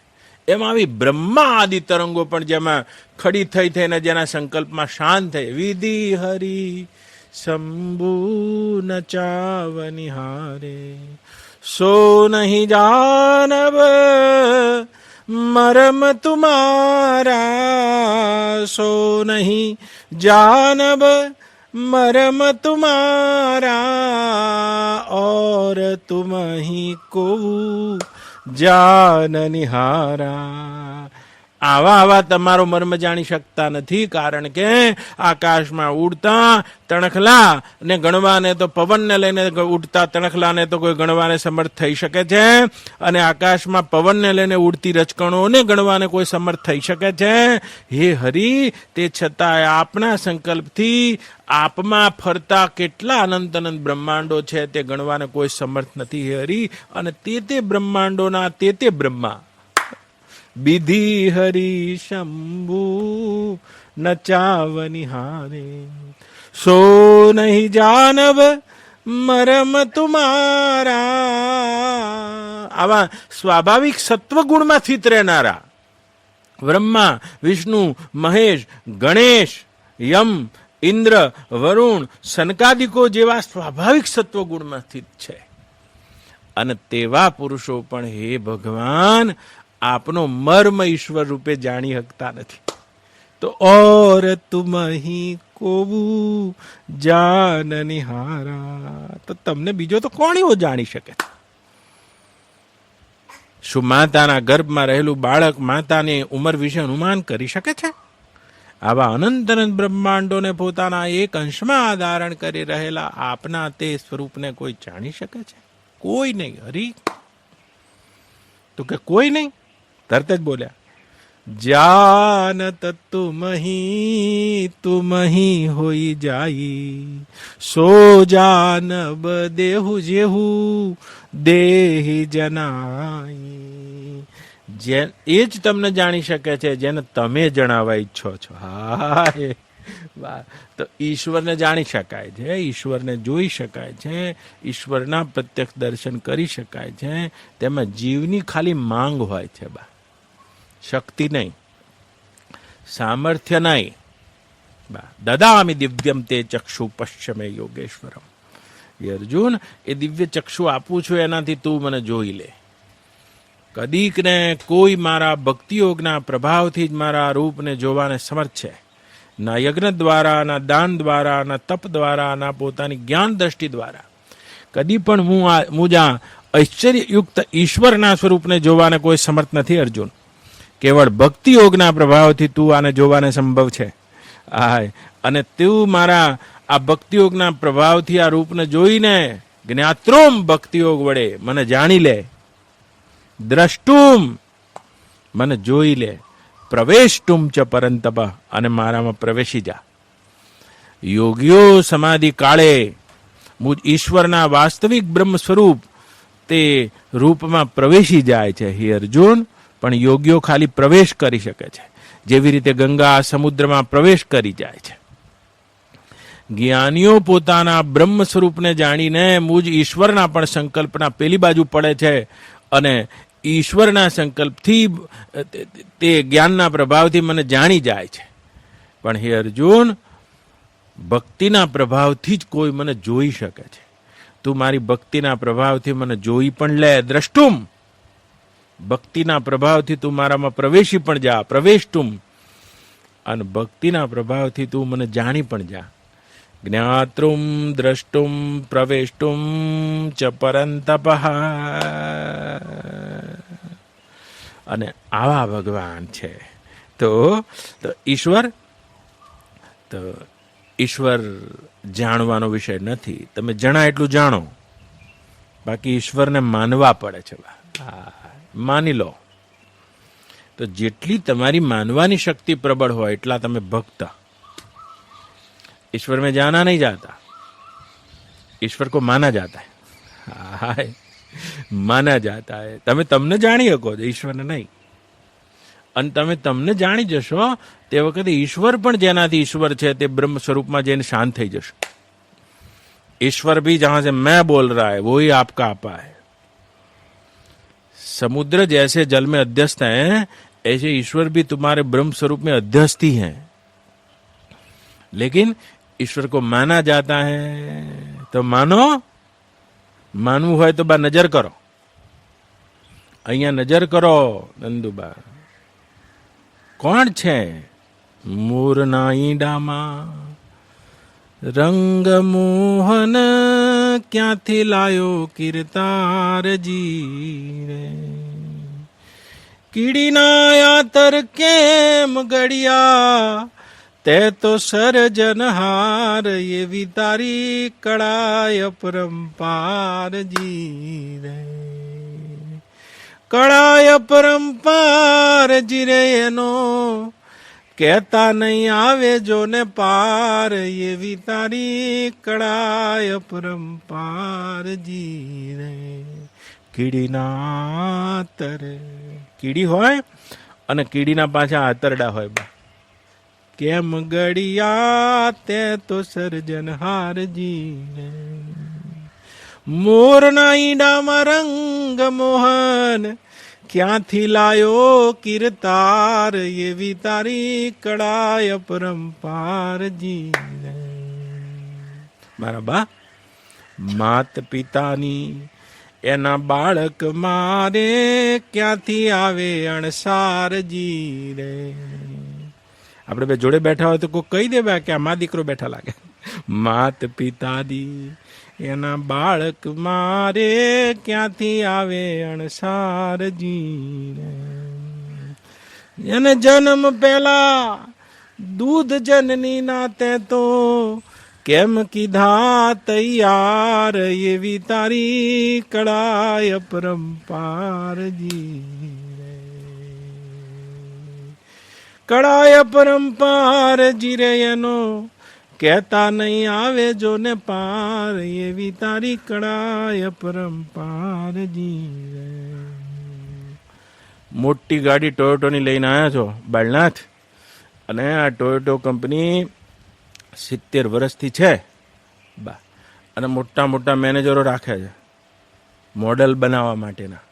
એમાં આવી બ્રહ્મા આદિ તરંગો પણ જેમાં ખડી થઈ થઈને જેના સંકલ્પમાં શાંત થઈ. વિધિ હરી શંભુ નચાવની હારે. સો નહીં જાનબ મરમ તુમારા. સો નહીં જાનબ मरम तुम्हारा और तुम ही को જાન નિહારા. આવા આવા તમારો મર્મ જાણી શકતા નથી, કારણ કે આકાશમાં ઉડતા તણખલા ને ગણવાને તો પવનને લઈને ઉડતા તણખલાને તો કોઈ ગણવાને સમર્થ થઈ શકે છે, અને આકાશમાં પવનને લઈને ઉડતી રચકણોને ગણવાને કોઈ સમર્થ થઈ શકે છે. હે હરિ, તે છતાંય આપના સંકલ્પથી આપમાં ફરતા કેટલા અનંત અનંત બ્રહ્માંડો છે તે ગણવાને કોઈ સમર્થ નથી. હે હરિ, અને તે બ્રહ્માંડોના તે બ્રહ્મા વિધિ હરી શંભુ નચાવની હારે. સો નહીં જાનવ મરમ તુમારા. આવા સ્વાભાવિક સત્વગુણમાં સ્થિત રહેનારા બ્રહ્મા, વિષ્ણુ, મહેશ, ગણેશ, યમ, ઇન્દ્ર, વરુણ, સનકાદિકો જેવા સ્વાભાવિક સત્વગુણમાં સ્થિત છે, અને તેવા પુરુષો પણ હે ભગવાન આપનો મર્મ ઈશ્વર રૂપે જાણી શકતા નથી. તો ઓર તુમ હી કોવું જાન નિહારા. તો તમને બીજો તો કોણ એવો જાણી શકે? શું માતાના ગર્ભમાં રહેલું બાળક માતાની ઉંમર વિશે અનુમાન કરી શકે છે? આવા અનંત અનંત બ્રહ્માંડોને પોતાના એક અંશમાં ધારણ કરી રહેલા આપના તે સ્વરૂપને કોઈ જાણી શકે છે? કોઈ નહીં. હરી તો કે કોઈ નહીં. તરત જ બોલ્યા, જાનત તુમ હી હોઈ જાઈ. સો જાનબ દેહુ જેહુ દેહી જનાઈ. એ જ તમને જાણી શકે છે જેને તમે જણાવવા ઈચ્છો છો. હા, તો ઈશ્વરને જાણી શકાય છે, ઈશ્વરને જોઈ શકાય છે, ઈશ્વરના પ્રત્યક્ષ દર્શન કરી શકાય છે. તેમાં જીવની ખાલી માંગ હોય છે, બા શક્તિ નહીં, સામર્થ્ય નહીં. બા દદામિ દિવ્યમ તે ચક્ષુ પશ્ચમે યોગેશ્વરમ. એ અર્જુન, એ દિવ્ય ચક્ષુ આપું છું, એનાથી તું મને જોઈ લે. કદીક ને કોઈ મારા ભક્તિયોગના પ્રભાવથી જ મારા રૂપને જોવાને સમર્થ છે. ના યજ્ઞ દ્વારા, ના દાન દ્વારા, ના તપ દ્વારા, ના પોતાની જ્ઞાન દ્રષ્ટિ દ્વારા કદી પણ હું જ્યાં ઐશ્વર્યયુક્ત ઈશ્વરના સ્વરૂપને જોવાને કોઈ સમર્થ નથી અર્જુન. કેવળ ભક્તિ યોગના પ્રભાવથી તું આને જોવાને સંભવ છે. અને તું મારા આ ભક્તિ યોગના પ્રભાવથી આ રૂપને જોઈને જ્ઞાત્રોમ ભક્તિ યોગ વડે મને જાણી લે, દ્રષ્ટુમ મને જોઈ લે, પ્રવેષ્ટુમ ચ પરંતપ અને મારામાં પ્રવેશી જા. યોગીઓ સમાધિ કાળે મુજ ઈશ્વરના વાસ્તવિક બ્રહ્મ સ્વરૂપ તે રૂપમાં પ્રવેશી જાય છે. હે અર્જુન, પણ યોગીઓ ખાલી પ્રવેશ કરી શકે છે, જેવી રીતે ગંગા સમુદ્રમાં પ્રવેશ કરી જાય છે. જ્ઞાનીઓ પોતાના બ્રહ્મ સ્વરૂપને જાણીને મુજ ઈશ્વરના પણ સંકલ્પના પેલી બાજુ પડે છે અને ઈશ્વરના સંકલ્પથી તે જ્ઞાનના પ્રભાવથી મને જાણી જાય છે. પણ હે અર્જુન, ભક્તિના પ્રભાવથી જ કોઈ મને જોઈ શકે છે. તું મારી ભક્તિના પ્રભાવથી મને જોઈ પણ લે, દ્રષ્ટુમ, ભક્તિના પ્રભાવથી તું મારામાં પ્રવેશી પણ જા, પ્રવેષ્ટુમ, અને ભક્તિના પ્રભાવથી તું મને જાણી પણ જા. જ્ઞાતૃમ દ્રષ્ટુમ પ્રવેષ્ટુમ ચ પરંતપ. અને આવા ભગવાન છે. તો ઈશ્વર જાણવાનો વિષય નથી. તમે જણા એટલું જાણો, બાકી ઈશ્વરને માનવા પડે છે. માની લો તો જેટલી તમારી માનવાની શક્તિ પ્રબળ હોય એટલા તમે ભક્ત. ईश्वर में जाना नहीं जाता, ईश्वर को माना जाता है. माना जाता है. તમે તમને જાણી શકો છો, ઈશ્વરને નહીં. અને તમે તમને જાણી જશો તે વખતે ઈશ્વર પણ જેનાથી ઈશ્વર છે તે બ્રહ્મ સ્વરૂપમાં જઈને શાંત થઈ જશે. ईश्वर भी जहां से मैं बोल रहा है वो ही आपका आपा है. समुद्र जैसे जल में अध्यस्त हैं, ऐसे ईश्वर भी तुम्हारे ब्रह्म स्वरूप में अध्यस्त ही हैं. लेकिन ईश्वर को माना जाता है. तो मानो, માનવું હોય તો બા નજર કરો. અહીંયા નજર કરો નંદુબા. કોણ છે? મોરના ઈંડામાં રંગ મોહન ક્યાંથી લાયો કીર્તારજી રે. કીડીના યાતર કેમ ગળિયા, તે તો સર્જનહાર એવી તારી કળાય પરંપારજી રે. કળાય પરંપારજી રે એનો કહેતા નહીં આવે જો ને પાર, એવી તારી કળાય પરંપારજી રે. કીડીના આતરે, કીડી હોય અને કીડીના પાછા આતરડા હોય બા. કેમ ગળિયા તે તો સર્જનહારજી ને. મોરના ઈંડામાં રંગ મોહન ક્યાંથી લાયો કીર્તાર, એવી તારી કળાય પરંપારજી ને. મારા બા, માત પિતાની એના બાળક મારે ક્યાંથી આવે અણસારજી રે. આપણે બે જોડે બેઠા હોય તો કોઈ કહી દે કે આ મા દીકરો બેઠા લાગે. માત પિતાની એના બાળક મારે ક્યાંથી આવે અણસારજી રે. એને જન્મ પહેલા દૂધ જનની નાતે તો કેમ કીધા તૈયાર, એવી તારી કળાય પરંપારજી રે. કળાય પરંપારજી રે એનો કહેતા નહીં આવે જો ને પાર, એવી તારી કળાય પરંપારજી રે. મોટી ગાડી ટોયોટોની લઈને આવ્યા છો બાળનાથ, અને આ ટોયોટો કંપની 70 વર્ષથી છે બા, અને મોટા મોટા મેનેજરો રાખે છે મોડલ બનાવવા માટેના.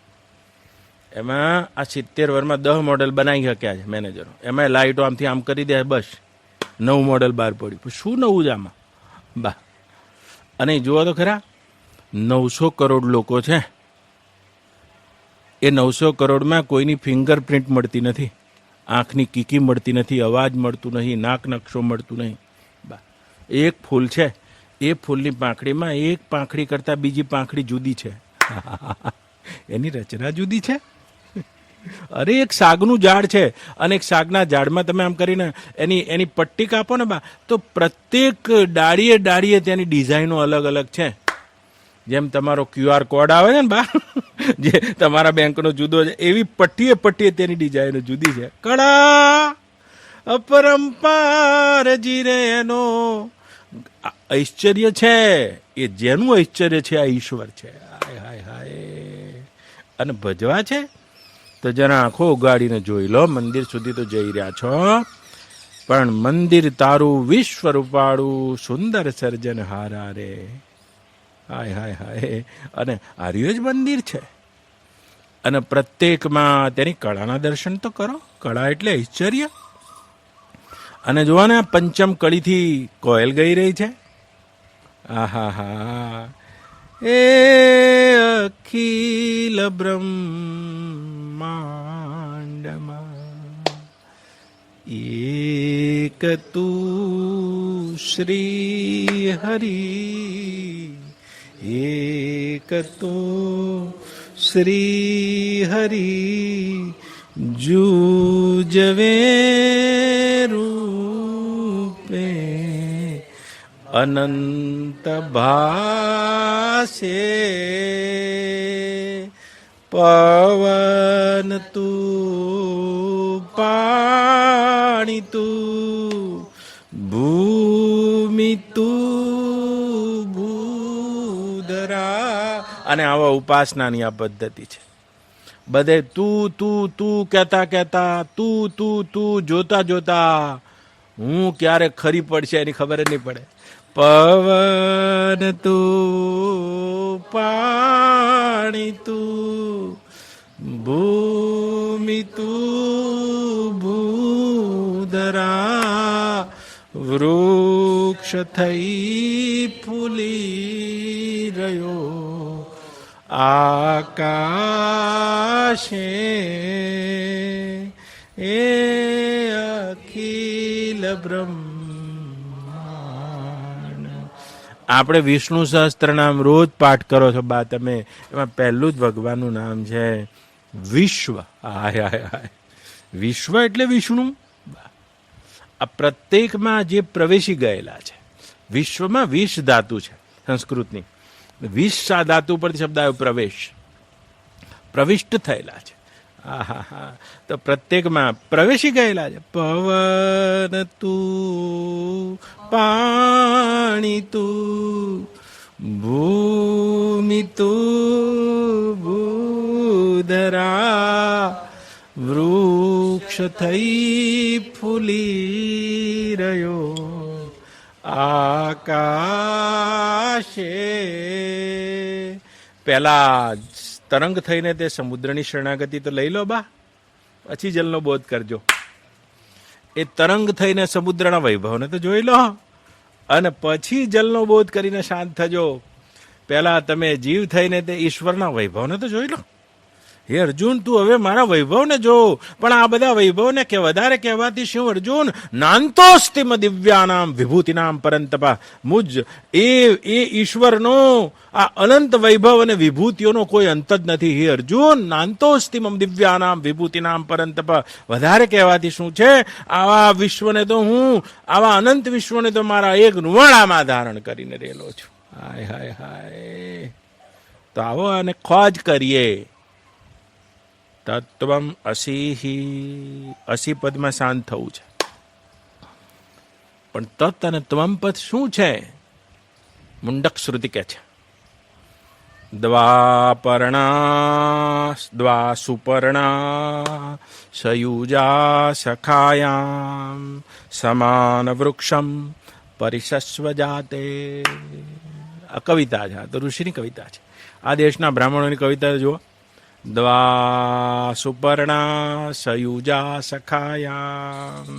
એમાં આ 70 વર્ષમાં 10 મોડલ બનાવી શક્યા છે મેનેજરો. એમાં લાઇટો આમથી આમ કરી દે, બસ 9 મોડલ બહાર પડ્યું. શું નવું છે આમાં બા? અને જુઓ તો ખરા, 900 કરોડ લોકો છે. એ 900 કરોડમાં કોઈની ફિંગરપ્રિન્ટ મળતી નથી. આંખની કીકી મળતી નથી, અવાજ મળતું નહીં, નાક નકશો મળતું નહીં. એક ફૂલ છે, એ ફૂલની પાંખડીમાં એક પાંખડી કરતાં બીજી પાંખડી જુદી છે. એની રચના જુદી છે. અરે એક સાગનું ઝાડ છે અને એક સાગના ઝાડમાં તમે આમ કરીને એની પટ્ટી કાપો ને બા, તો પ્રત્યેક ડાળીએ ડાળીએ તેની ડિઝાઇનો અલગ અલગ છે. જેમ તમારો QR કોડ આવે છે ને બા, જે તમારા બેંકનો જુદો છે, એવી પટ્ટીએ પટ્ટીએ તેની ડિઝાઇનો જુદી છે. કળા અપરંપાર જીરે એનો ઐશ્વર્ય છે, એ જેનું ઐશ્વર્ય છે આ ઈશ્વર છે. હાય હાય હાય. અને ભજવા છે તો જરા આંખો ઉગાડીને જોઈ લો. મંદિર સુધી તો જઈ રહ્યા છો, પણ મંદિર તારું વિશ્વ રૂપાળું સુંદર સર્જન હારા રે. હાય હાય હાય. અને આર્યું જ મંદિર છે. અને પ્રત્યેકમાં તેની કળાના દર્શન તો કરો. કળા એટલે ઐશ્વર્ય. અને જોવા ને પંચમ કળીથી કોયલ ગઈ રહી છે. આહા હા. એ અખિલ બ્રહ્માંડમાં એક તું શ્રી હરિ, એક તું શ્રી હરિ, જુજવે રૂપે અનંત ભાસે, પવન તું, પાણી તું, ભૂમિ તું, ભૂધરા. અને આવા ઉપાસનાની આ પદ્ધતિ છે. બધે તું તું તું કહેતા કહેતા, તું તું તું જોતા જોતા હું ક્યારે ખરી પડશે એની ખબર જ નહીં પડે. પવન તું, પાણી તું, ભૂમિ તું, ભૂધરા, વૃક્ષ થઈ ફૂલી રહ્યો આકાશે, એ અખિલ બ્રહ્મ. આપણે વિષ્ણુ સહસ્ત્ર નામ રોજ પાઠ કરો છો બા તમે, એમાં પહેલું જ ભગવાનનું નામ છે વિશ્વ. હાય હાય હાય. વિશ્વ એટલે વિષ્ણુ. આ પ્રત્યેકમાં જે પ્રવેશી ગયેલા છે. વિશ્વમાં વિષ ધાતુ છે સંસ્કૃતની. વિષ આ ધાતુ પરથી શબ્દ આવ્યો પ્રવેશ, પ્રવિષ્ટ થયેલા છે. હા હા. તો પ્રત્યેકમાં પ્રવેશી ગયેલા છે. પવન તું, પાણી તું, ભૂમિ તું, ભૂધરા, વૃક્ષ થઈ ફૂલી રહ્યો આકાશે. પેલા તરંગ થઈને તે સમુદ્રની શરણાગતિ તો લઈ લો બા, પછી જલનો બોધ કરજો. એ તરંગ થઈને સમુદ્રના વૈભવને તો જોઈ લો, અને પછી જલનો બોધ કરીને શાંત થજો. પહેલા તમે જીવ થઈને તે ઈશ્વરના વૈભવને તો જોઈ લો. હે અર્જુન, તું હવે મારા વૈભવને જો. પણ આ બધા વૈભવને કે વધારે કહેવાથી શું અર્જુન? નાંતોસ્તિમ દિવ્યાનામ વિભૂતિનામ પરંતપા. મુજ એ ઈશ્વરનો આ અનંત વૈભવ અને વિભૂતિઓનો કોઈ અંત જ નથી. હે અર્જુન, નાંતોસ્તિમ દિવ્યાનામ વિભૂતિનામ પરંતપા. વધારે કહેવાથી શું છે? આવા વિશ્વને તો હું, આવા અનંત વિશ્વને તો મારા એક રૂવાણામાં ધારણ કરીને રહેલો છું. હાય હાય હાય. તો આવો અને ખોજ કરીએ. તત્વમ અસીહી. અસી પદમાં શાંત થવું છે. પણ તત્ અને ત્વમ પદ શું છે? મુંડક શ્રુતિ કે છે દ્વાપર્ણા, દ્વા સુપર્ણા, સયુજા સખાયામ, સમાન વૃક્ષમ પરિશસ્વ જાતે. આ કવિતા છે, આ તો ઋષિની કવિતા છે. આ દેશના બ્રાહ્મણોની કવિતા જુઓ. દ્વા સુપર્ણા, સયુજા સખાયામ.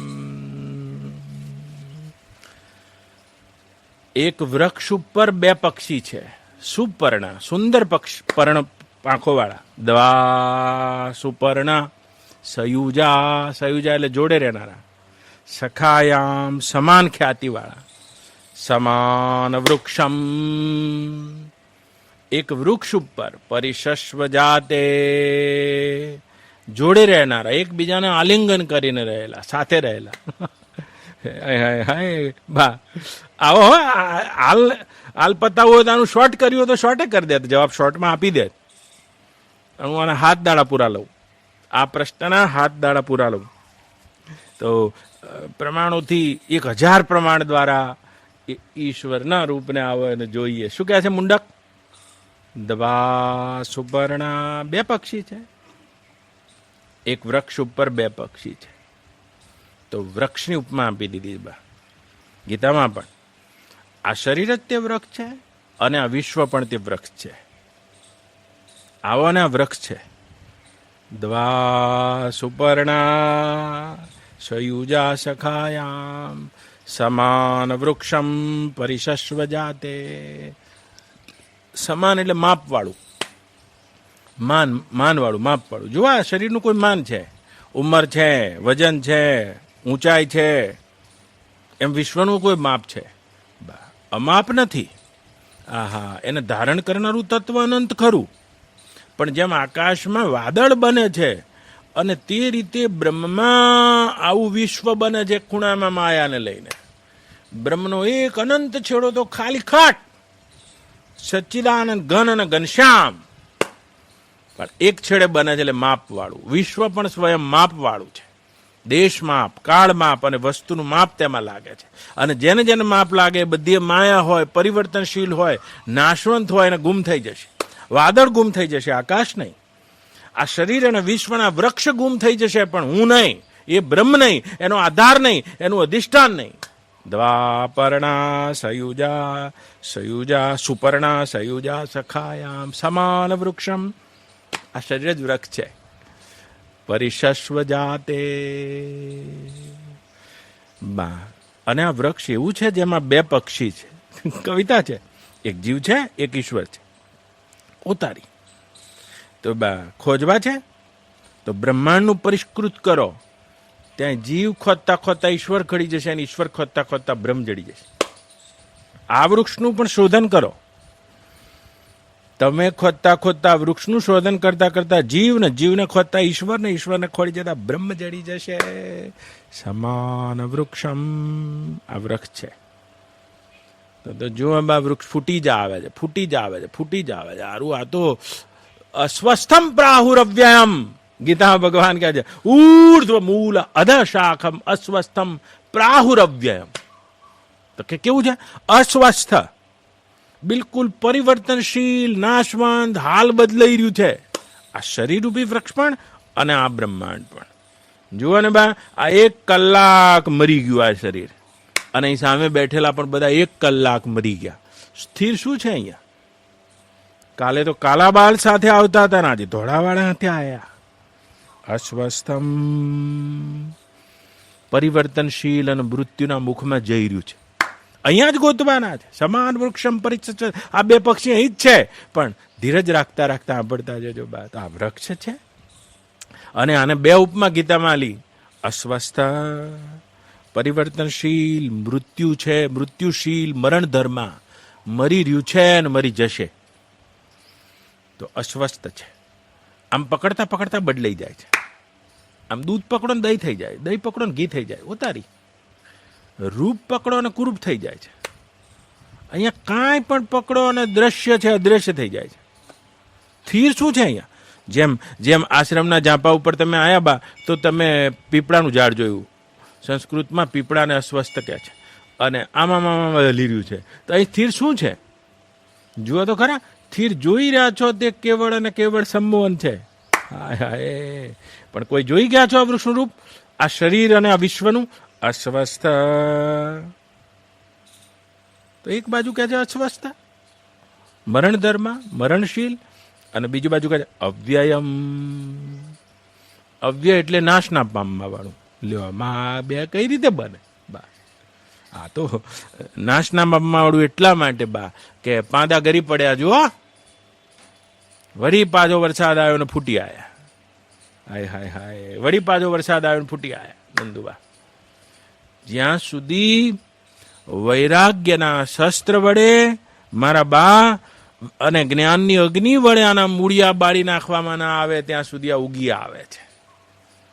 એક વૃક્ષ ઉપર બે પક્ષી છે. સુપર્ણા, સુંદર પક્ષ, પર્ણ પાંખો વાળા. દ્વા સુપર્ણા, સયુજા, સયુજા એટલે જોડે રહેનારા, સખાયામ સમાન ખ્યાતિવાળા, સમાન વૃક્ષમ એક વૃક્ષ ઉપર, પરિશસ્વ જાતે જોડે રહેનારા, એકબીજાને આલિંગન કરીને રહેલા, સાથે રહેલા. બા આવો હાલ પતાવું હોય તો આનું શોર્ટ કર્યું હોય તો શોર્ટે કરી દે, જવાબ શોર્ટમાં આપી દે. હું આના હાથ દાડા પૂરા લઉં, આ પ્રશ્નના હાથ દાડા પૂરા લઉં. તો પ્રમાણોથી 1000 પ્રમાણ દ્વારા ઈશ્વરના રૂપને આવે અને જોઈએ. શું કહે છે મુંડક? દવા સુપર્ણા 2 પક્ષી છે, એક વૃક્ષ ઉપર 2 પક્ષી છે. તો વૃક્ષની ઉપમા આપી દીધી બા ગીતામાં પણ. આ શરીર જ તે વૃક્ષ છે અને આ વિશ્વ પણ તે વૃક્ષ છે. આવો ને આ વૃક્ષ છે. દ્વા સુપર્ણા સયુજા સખાયામ સમાન વૃક્ષમ પરિશસ્વ જાતે. સમાન એટલે માપવાળું, માનવાળું, માપવાળું. જો આ શરીરનું કોઈ માન છે, ઉંમર છે, વજન છે, ઊંચાઈ છે, એમ વિશ્વનું કોઈ માપ છે? અમાપ નથી. આહા, એને ધારણ કરનારું તત્વ અનંત ખરું. પણ જેમ આકાશમાં વાદળ બને છે અને તે રીતે બ્રહ્મમાં આવું વિશ્વ બને છે, ખૂણામાં માયાને લઈને. બ્રહ્મનો એક અનંત છેડો તો ખાલી ખાટ સચ્ચિદાનંદ ઘન અને ઘનશ્યામ, પણ એક છેડે બને છે એટલે માપવાળું. વિશ્વ પણ સ્વયં માપવાળું છે. દેશ માપ, કાળ માપ અને વસ્તુનું માપ તેમાં લાગે છે. અને જેને જેને માપ લાગે બધી માયા હોય, પરિવર્તનશીલ હોય, નાશવંત હોય અને ગુમ થઈ જશે. વાદળ ગુમ થઈ જશે, આકાશ નહીં. આ શરીર અને વિશ્વના વૃક્ષ ગુમ થઈ જશે, પણ હું નહીં, એ બ્રહ્મ નહીં, એનો આધાર નહીં, એનું અધિષ્ઠાન નહીં. દ્વાપર્ણા સયુજા સયુજા સુપર્ણા સયુજા સખાયામ સમાન વૃક્ષમ. આ શરીર જ વૃક્ષ છે. પરિશસ્વ જાતે બા. અને આ વૃક્ષ એવું છે જેમાં 2 પક્ષી છે. કવિતા છે. એક જીવ છે, એક ઈશ્વર છે. ઉતારી તો બા ખોજવા છે તો બ્રહ્માંડનું પરિષ્કૃત કરો. ત્યાં જીવ ખોદતા ખોદતા ઈશ્વર ખડી જશે અને ઈશ્વર ખોદતા ખોદતા બ્રહ્મ જડી જશે. આ વૃક્ષનું પણ શોધન કરો. તમે ખોદતા ખોદતા વૃક્ષનું શોધન કરતા કરતા જીવને ખોદતા ઈશ્વરને, ઈશ્વરને ખોડી જતા બ્રહ્મ જડી જશે. સમાન વૃક્ષમ. આ વૃક્ષ છે. તો જો બા વૃક્ષ ફૂટી જ આવે છે, ફૂટી જ આવે છે, ફૂટી જ આવે છે. આરું આ તો અસ્વસ્થમ પ્રાહુરવ્યયમ. ગીતા ભગવાન કહે છે ઊર્ધ્વ મૂલ અધ શાખમ અસ્વસ્થમ પ્રાહુરવ્યયમ. તો કે કેવું છે? અસ્વસ્થ, બિલકુલ પરિવર્તનશીલ, નાશવંત, હાલ બદલાઈ રહ્યું છે આ શરીર રૂપી વૃક્ષ પણ અને આ બ્રહ્માંડ પણ. જુઓ ને બા, આ 1 કલાક મરી ગયું આ શરીર, અને અહીં સામે બેઠેલા પણ બધા 1 કલાક મરી ગયા. સ્થિર શું છે અહીંયા? કાલે તો કાલા બાલ સાથે આવતા હતા ને આજે ધોળાવાળા હાથે આવ્યા. અસ્વસ્થમ, પરિવર્તનશીલ અને મૃત્યુના મુખમાં જઈ રહ્યું છે. અહીંયા જ ગોતવાના છે. સમાન વૃક્ષમ પરિચ્છ. આ 2 પક્ષી અહીં જ છે, પણ ધીરજ રાખતા રાખતા સાંભળતા જજો બાત. આ વૃક્ષ છે અને આને 2 ઉપમા ગીતામાં આલી. અસ્વસ્થ, પરિવર્તનશીલ, મૃત્યુ છે, મૃત્યુશીલ, મરણ ધર્મા, મરી રહ્યું છે અને મરી જશે. તો અસ્વસ્થ છે. આમ પકડતા પકડતા બદલાઈ જાય છે. આમ દૂધ પકડો ને દહીં થઈ જાય, દહીં પકડો ને ઘી થઈ જાય. ઉતારી રૂપ પકડો અને કુરૂપ થઈ જાય છે. અહીંયા કાંઈ પણ પકડો અને દ્રશ્ય છે અદ્રશ્ય થઈ જાય છે. સ્થિર શું છે અહીંયા? જેમ આશ્રમના ઝાંપા ઉપર તમે આવ્યા બા તો તમે પીપળાનું ઝાડ જોયું. સંસ્કૃતમાં પીપળાને અસ્વસ્થ કહે છે અને આમાં હલી રહ્યું છે. તો અહીં સ્થિર શું છે? જુઓ તો ખરા. સ્થિર જોઈ રહ્યા છો તે કેવળ અને કેવળ સંમોહન છે. પણ કોઈ જોઈ ગયા છો આ વૃક્ષનું રૂપ, આ શરીર અને આ વિશ્વનું? અસ્વસ્થ. તો એક બાજુ કહે છે અસ્વસ્થ, મરણ ધર્મ, મરણશીલ, અને બીજી બાજુ કહે છે અવ્યયમ. અવ્યય એટલે નાશ ના પામવા વાળું. લ્યો માં 2 કઈ રીતે બને બા? આ તો નાશ ના પામવા વાળું એટલા માટે બા કે પાંદા ગરી પડ્યા, જુઓ વળી પાછો વરસાદ આવ્યો ને ફૂટી આવ્યા. હાય હાય હાય, વળી પાછો વરસાદ આવ્યો ફૂટી આવ્યા નંદુબા. જ્યાં સુધી વૈરાગ્યના શસ્ત્ર વડે મારા બા અને જ્ઞાનની અગ્નિ વડે આના મૂળિયા બાળી નાખવામાં ના આવે ત્યાં સુધી આ ઉગી આવે છે.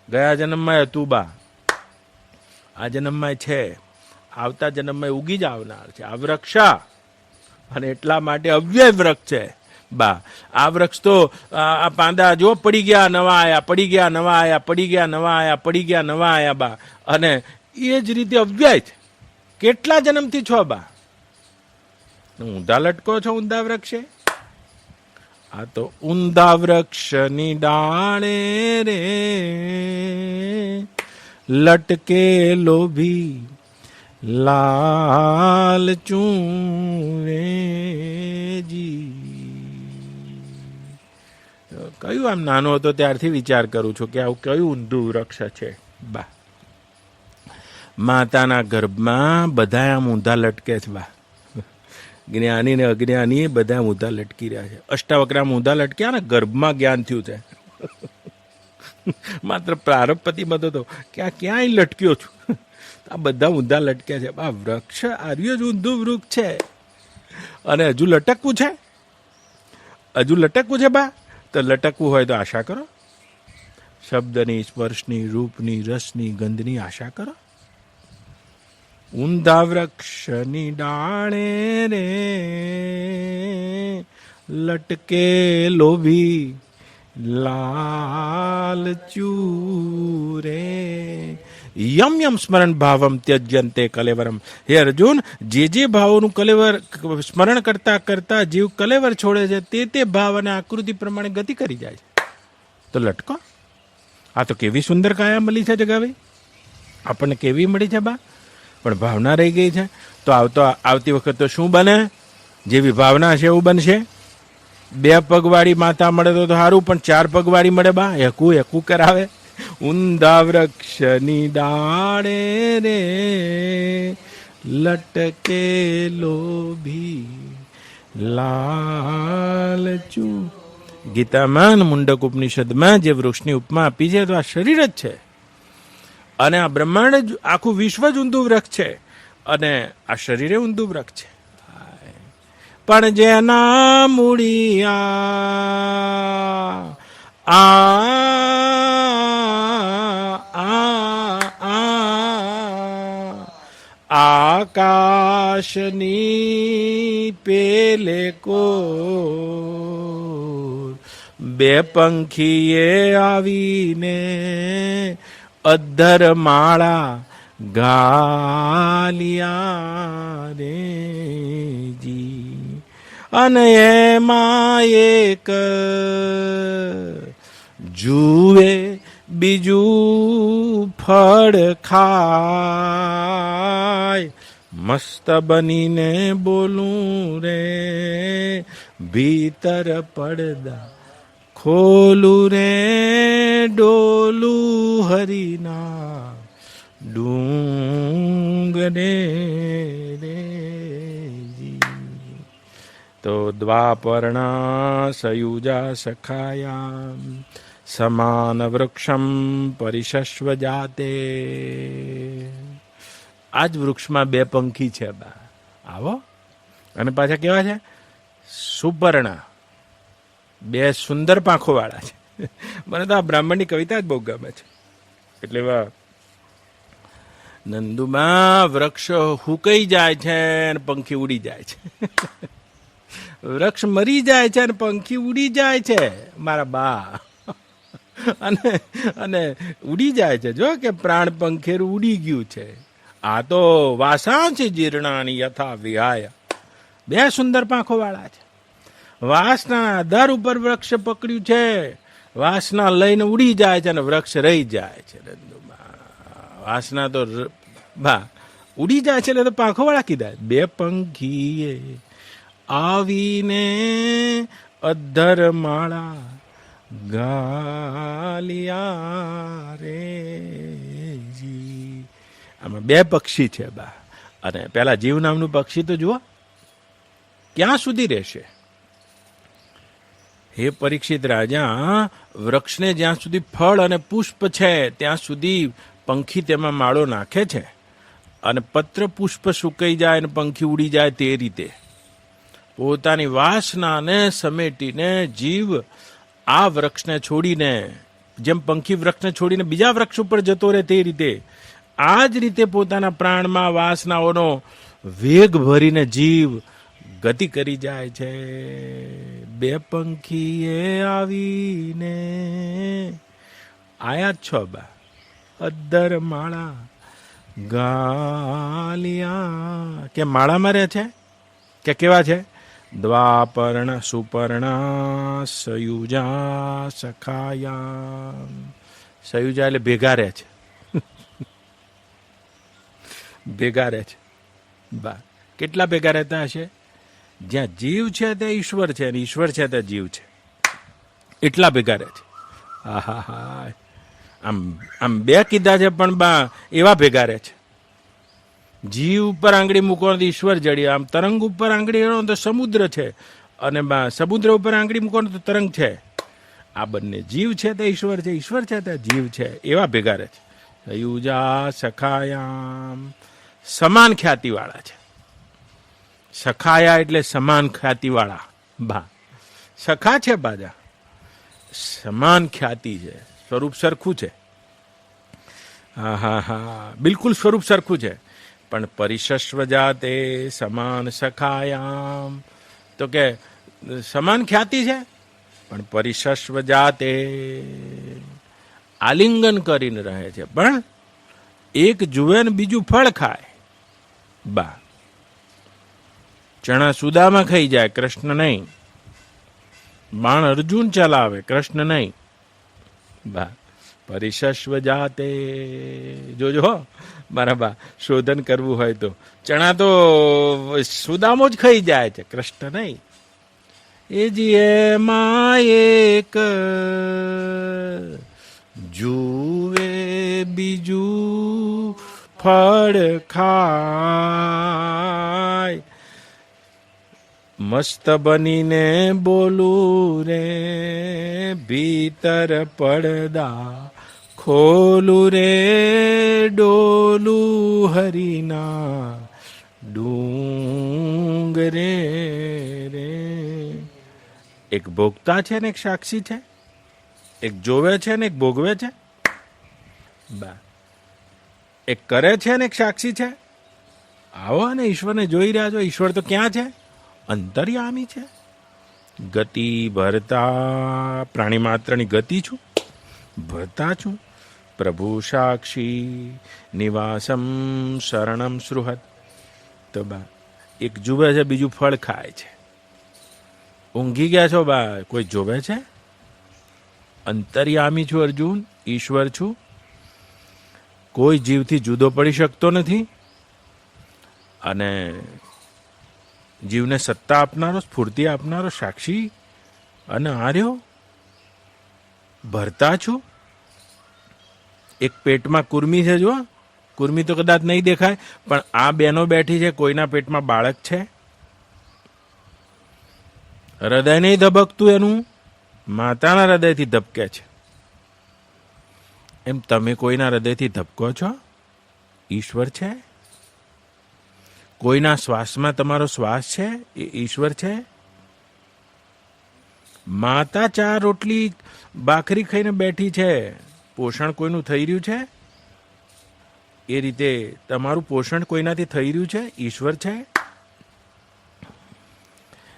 ગયા જન્મમાં હતું બા, આ જન્મમાં છે, આવતા જન્મમાં ઉગી જ આવનાર છે આ વૃક્ષ. અને એટલા માટે અવ્યય વૃક્ષ છે બા. આ વૃક્ષ તો આ પાંદા જો પડી ગયા નવા આયા, પડી ગયા નવા આયા, પડી ગયા નવા આયા, પડી ગયા નવા આયા બા. અને એ જ રીતે અવ્યય છે. કેટલા જન્મથી છો બા? ઊંધા લટકો છો ઊંધા વૃક્ષે? આ તો ઊંધા વૃક્ષની ડાળે રે લટકે લોભી લાલ ચૂવેજી. કયું આમ નાનો હતો ત્યારથી વિચાર કરું છું કે આવું કયું ઊંધું વૃક્ષ છે બા. માતાના ગર્ભમાં બધા આમ ઊંધા લટકે છે બા. જ્ઞાની ને અજ્ઞાની બધા ઊંધા લટકી રહ્યા છે. અષ્ટાવક્રામ ઊંધા લટક્યા ને ગર્ભમાં જ્ઞાન થયું છે. માત્ર પ્રારંભપતિમાં તો ક્યાંય લટક્યો છું. આ બધા ઊંધા લટક્યા છે. આ વૃક્ષ આર્ય જ ઊંધું વૃક્ષ છે. અને હજુ લટકવું છે, હજુ લટકવું છે બા. તો લટકવું હોય તો આશા કરો. શબ્દની, સ્પર્શની, રૂપની, રસની, ગંધની આશા કરો. ઊંધા વૃક્ષની ડાળે રે લટકે લોભી લાલ ચૂરે. યમ યમ સ્મરણ ભાવમ ત્યજ્યંતે કલેવરમ. હે અર્જુન, જે ભાવોનું કલેવર સ્મરણ કરતા કરતા જીવ કલેવર છોડે છે તે ભાવ અને આકૃતિ પ્રમાણે ગતિ કરી જાય છે. તો લટકો. આ તો કેવી સુંદર કાયા મળી છે જગાભાઈ, આપણને કેવી મળી છે બા. પણ ભાવના રહી ગઈ છે. તો આવતી વખત તો શું બને? જેવી ભાવના છે એવું બનશે. 2 પગવાળી માતા મળે તો સારું, પણ 4 પગવાળી મળે બા. એકું કરાવે. ઊંધા વૃક્ષની ડાળે રે લટકે લોભી લાલ ચૂ. ગીતામાં મુંડક ઉપનિષદમાં જે વૃક્ષની ઉપમા આપી છે તો આ શરીર જ છે. અને આ બ્રહ્માંડ જ, આખું વિશ્વ જ ઊંધું વૃક્ષ છે. અને આ શરીરે ઊંધું વૃક્ષ છે. પણ જેના મૂળિયા આકાશની પેલે કો 2 પંખીએ આવીને અધર માળા ગાલિયા રે જી. અને એમાં એક જુએ બીજું ફળ ખાય. મસ્ત બનીને બોલું રે ભીતર પડદા ખોલું રે ડોલું હરિના ડુંગરે રે. તો દ્વાપર્ણા સયુજા સખાયામ સમાન વૃક્ષમ પરિશસ્વ જાતે. આ જ વૃક્ષમાં 2 પંખી છે બા. આવો. અને પાછા કેવા છે? સુપર્ણા, 2 સુંદર પાંખો વાળા છે. મને તો આ બ્રાહ્મણની કવિતા જ બહુ ગમે છે. એટલે નંદુમાં વૃક્ષ હુકાઈ જાય છે અને પંખી ઉડી જાય છે. વૃક્ષ મરી જાય છે અને પંખી ઉડી જાય છે મારા બા. અને ઉડી જાય છે. જો કે પ્રાણ પંખેરું ઉડી ગયું છે. આ તો વાસાંચી જીર્ણાની યથા વિહાય. 2 સુંદર પાંખો વાળા છે. વાસના આધાર ઉપર વૃક્ષ પકડ્યું છે. વાસના લઈને ઉડી જાય છે અને વૃક્ષ રહી જાય છે. વાસના તો બા ઉડી જાય છે એટલે તો પાંખો વાળા કીધા. 2 પંખીએ આવીને અધર માળા ગાલિયા રે જી. આમાં 2 પક્ષી છે બા. અને પેલા જીવ નામનું પક્ષી તો જુઓ ક્યાં સુધી રહેશે. હે પરીક્ષિત રાજા, વૃક્ષને જ્યાં સુધી ફળ અને પુષ્પ છે ત્યાં સુધી પંખી તેમાં માળો નાખે છે, અને પત્ર પુષ્પ સુકાઈ જાય અને પંખી ઉડી જાય તે રીતે પોતાની વાસનાને સમેટીને જીવ આ વૃક્ષને છોડીને, જેમ પંખી વૃક્ષને છોડીને બીજા વૃક્ષ ઉપર જતો રહે તે રીતે, આ જ રીતે પોતાના પ્રાણમાં વાસનાઓનો વેગ ભરીને જીવ ગતિ કરી જાય છે. બે પંખીએ આવીને આયા છો બા અદ્દર માળા ગાલિયા, કે માળામાં રહે છે કે કેવા છે? દ્વાપર્ણ સુપર્ણા સયુજા સખાયા. સયુજા એટલે ભેગા રહે છે, ભેગા રહે છે બા. કેટલા ભેગા રહેતા હશે? જ્યાં જીવ છે ત્યાં ઈશ્વર છે, અને ઈશ્વર છે ત્યાં જીવ છે, એટલા ભેગા રહે છે. હા હા હા, આમ આમ બે કીધા છે પણ બા એવા ભેગા રહે છે. જીવ ઉપર આંગળી મૂકો તો ઈશ્વર જડી, આમ તરંગ ઉપર આંગળી એનો તો સમુદ્ર છે, અને બા સમુદ્ર ઉપર આંગળી મૂકો તો તરંગ છે. આ બંને જીવ છે તે ઈશ્વર છે, ઈશ્વર છે તે જીવ છે, એવા ભેગા રહે છે. યુજા સખાયામ, સમાન ખ્યાતિવાળા છે. સખાયા એટલે સમાન ખ્યાતિવાળા બા. સખા છે બાજા, સમાન ખ્યાતિ છે, સ્વરૂપ સરખું છે. હા હા હા, બિલકુલ સ્વરૂપ સરખું છે. પણ પરિશસ્વ જાતે સમાન સખાયામ, તો કે સમાન ખ્યાતિ છે પણ પરિશસ્વ જાતે આલિંગન કરીને રહે છે. પણ એક જુએ ને બીજું ફળ ખાય બા. ચણા સુદામાં ખાઈ જાય, કૃષ્ણ નહીં. બાણ અર્જુન ચલાવે, કૃષ્ણ નહીં બા. પરિશસ્વ જાતે, જોજો બરાબર, શોધન કરવું હોય તો ચણા તો સુદામો જ ખાઈ જાય છે, કૃષ્ણ નહીં. એ જી એમાં એક જુએ બીજું ફળ ખાય, મસ્ત બનીને બોલું રે ભીતર પડદા ખોલું રે ડોલું હરિના ડુંગરે રે. એક ભોગતા છે ને એક સાક્ષી છે, એક જોવે છે ને એક ભોગવે છે બા. એક કરે છે ને એક સાક્ષી છે. આવો ને ઈશ્વરને જોઈ રહ્યા છો. ઈશ્વર તો ક્યાં છે? અંતર્યામી છે. ગતિ ભરતા, પ્રાણી માત્રની ગતિ છું, ભરતા છું. પ્રભુ સાક્ષી નિવાસમ શરણમ સૃહત. તો બા એક જુએ છે, બીજું ફળ ખાય છે. ઊંઘી ગયા છો બા, કોઈ જોવે છે? અંતર્યામી છું અર્જુન, ઈશ્વર છું. કોઈ જીવથી જુદો પડી શકતો નથી, અને જીવને સત્તા આપનારો, સ્ફૂર્તિ આપનારો સાક્ષી અને આર્યો ભરતા છું. એક પેટમાં કુર્મી છે, જો કુર્મી તો કદાચ નહીં દેખાય, પણ આ બેનો બેઠી છે, કોઈના પેટમાં બાળક છે. હૃદય નહીં ધબકતું એનું, માતાના હૃદયથી ધબકે છે. એમ તમે કોઈના હૃદયથી ધબકો છો? ઈશ્વર છે. કોઈના શ્વાસમાં તમારો શ્વાસ છે, એ ઈશ્વર છે. માતા 4 રોટલી ભાખરી ખાઈને બેઠી છે, પોષણ કોઈનું થઈ રહ્યું છે? એ રીતે તમારું પોષણ કોઈનાથી થઈ રહ્યું છે? ઈશ્વર છે.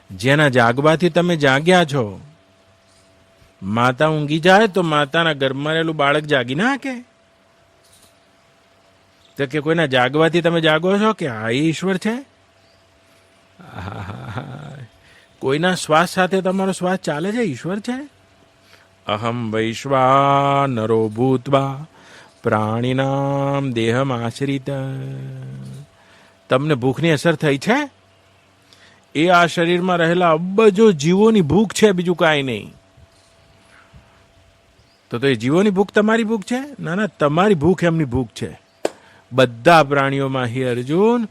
જેના જાગવાથી તમે જાગ્યા છો, માતા ઊંઘી જાય તો માતાના ગર્ભમાં રહેલું બાળક જાગી ના કે? તો કે કોઈના જાગવાથી તમે જાગો છો કે આ ઈશ્વર છે? કોઈના શ્વાસ સાથે તમારો શ્વાસ ચાલે છે, ઈશ્વર છે. અહમ વૈશ્વા નરો ભૂત્વા પ્રાણીનામ દેહમ આશ્રિત. તમને ભૂખની અસર થઈ છે? એ આ શરીરમાં રહેલા અબજો જીવોની ભૂખ છે, બીજું કાંઈ નહીં. તો એ જીવોની ભૂખ તમારી ભૂખ છે? ના ના, તમારી ભૂખ એમની ભૂખ છે. બધા પ્રાણીઓમાં હે અર્જુન,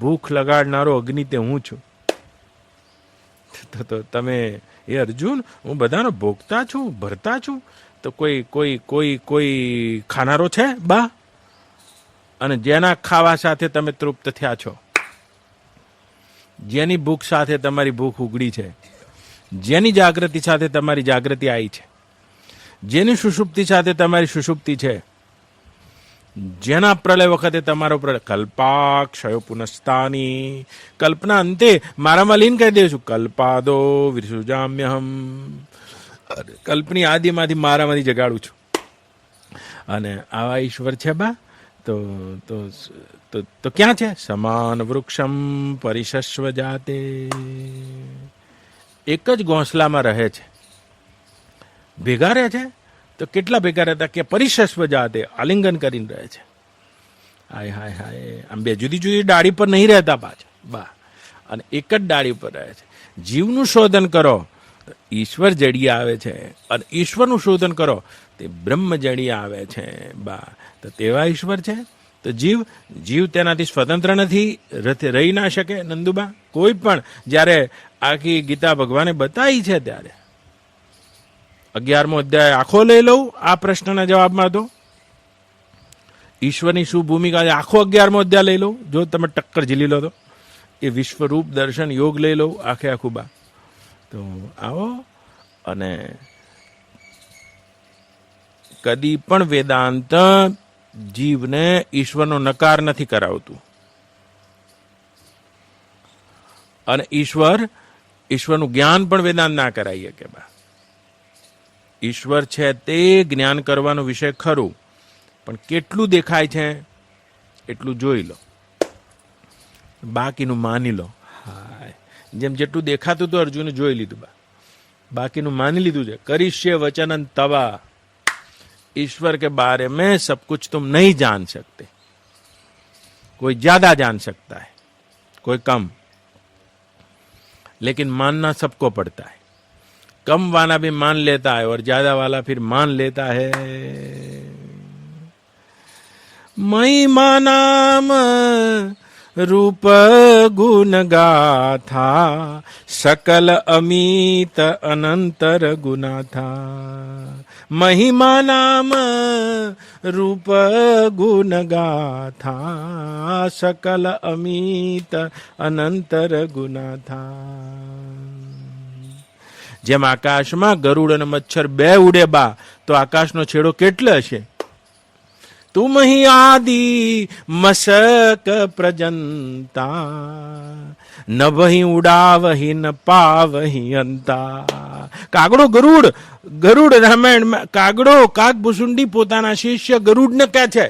ભૂખ લગાડનારો અગ્નિ તે હું છું. તો તમે એ અર્જુન, હું બધાનો ભોગતા છું, ભરતા છું, તો કોઈ કોઈ કોઈ કોઈ ખાનારો છે બા? અને જેના ખાવા સાથે તમે તૃપ્ત થયા છો, જેની ભૂખ સાથે તમારી ભૂખ ઉગડી છે, જેની જાગૃતિ સાથે તમારી જાગૃતિ આવી છે, જેની સુષુપ્તિ સાથે તમારી સુષુપ્તિ છે, જેના પ્રલય વખતે તમારો પ્રલય, કલ્પાક્ષયો પુનસ્તાની, કલ્પના અંતે મારામાં લીન કહી દઉં છું, કલ્પાદો વિસૃજામ્યહમ, કલ્પની આદિમાંથી મારામાંથી જગાડું છું. અને આવા ઈશ્વર છે બા, તો તો તો ક્યાં છે? સમાન વૃક્ષમ પરિશસ્વ જાતે, એક જ ઘોંસલામાં રહે છે. ભેગા રહે છે તો કેટલા ભેગા રહેતા કે પરિશસ્વ જાતે, આલિંગન કરીને રહે છે. હાય હાય હાય, આમ બે જુદી જુદી ડાળી પર નહીં રહેતા પાછા બા, અને એક જ ડાળી પર રહે છે. જીવનું શોધન કરો, ઈશ્વર જડી આવે છે, અને ઈશ્વરનું શોધન કરો, તે બ્રહ્મ જડી આવે છે બા. તો તેવા ઈશ્વર છે. તો જીવ તેનાથી સ્વતંત્ર નથી, રહી ના શકે નંદુબા. કોઈ પણ જ્યારે આખી ગીતા ભગવાને બતાવી છે ત્યારે 11મો અધ્યાય આખો લઈ લઉં આ પ્રશ્નના જવાબમાં, તો ઈશ્વરની શું ભૂમિકા છે આખો 11મો અધ્યાય લઈ લઉં, જો તમે ટક્કર ઝીલી લો તો. એ વિશ્વરૂપ દર્શન યોગ લઈ લઉં આખે આખું બા. તો આવો, અને કદી પણ વેદાંત જીવને ઈશ્વરનો નકાર નથી કરાવતું. અને ઈશ્વરનું જ્ઞાન પણ વેદાંત ના કરાવીએ કે બા. ઈશ્વર છે તે જ્ઞાન કરવાનો વિષય ખરું, પણ કેટલું દેખાય છે એટલું જોઈ લો, બાકીનું માની લો. હાય, જેમ જેટલું દેખાતું તો અર્જુને જોઈ લીધું બા, બાકીનું માની લીધું છે. કરીશ્ય વચનન તવા, ईश्वर के बारे में सब कुछ तुम नहीं जान सकते. कोई ज्यादा जान सकता है, कोई कम, लेकिन मानना सबको पड़ता है. कम वाला भी मान लेता है और ज्यादा वाला फिर मान लेता है. महिमा नाम रूप गुण गाथा, सकल अमित अनंतर गुना था. महिमा नाम रूप गुण गाथा, सकल अमित अनंतर गुना था. જેમ આકાશમાં ગરુડ અને મચ્છર બે ઉડે બા, તો આકાશનો છેડો કેટલો હશે? तुम ही आदि मशक प्रजंता, न वही उड़ा वही न पावही अंता. કાગડો ગરુડ રામાયણમાં કાગડો કાગભૂસુંડી પોતાના શિષ્ય ગરુડને કહે છે,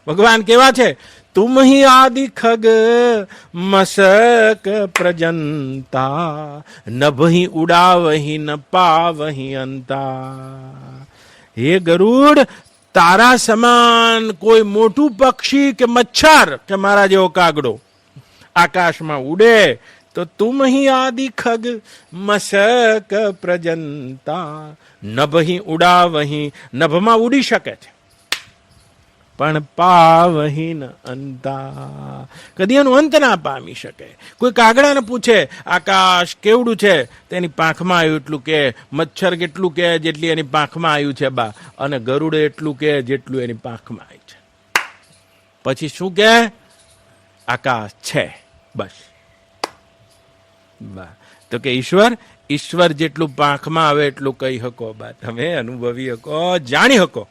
ભગવાન કેવા છે? तुम ही आदि खग मशक प्रजंता, न वही उड़ा वही न पावही अंता. हे गरुड़, તારા સમાન કોઈ મોટું પક્ષી કે મચ્છર કે મારા જેવો કાગડો આકાશમાં ઉડે તો તુમ હી આદિ ખગ મશક પ્રજંતા, નભહી ઉડા વહી, નભમાં ઉડી શકે છે પણ પાવહી ન અંતા, કદી એનો અંત ના પામી શકે. કોઈ કાગડાને પૂછે આકાશ કેવડું છે, તેની પાંખમાં આવ્યું એટલું કે, મચ્છર કેટલું કે જેટલી એની પાંખમાં આવ્યું છે બા, અને ગરુડ એટલું કે જેટલું એની પાંખમાં આવ્યું છે. પછી શું કે? આકાશ છે બસ બા. તો કે ઈશ્વર જેટલું પાંખમાં આવે એટલું કહી શકો બા, તમે અનુભવી શકો, જાણી શકો.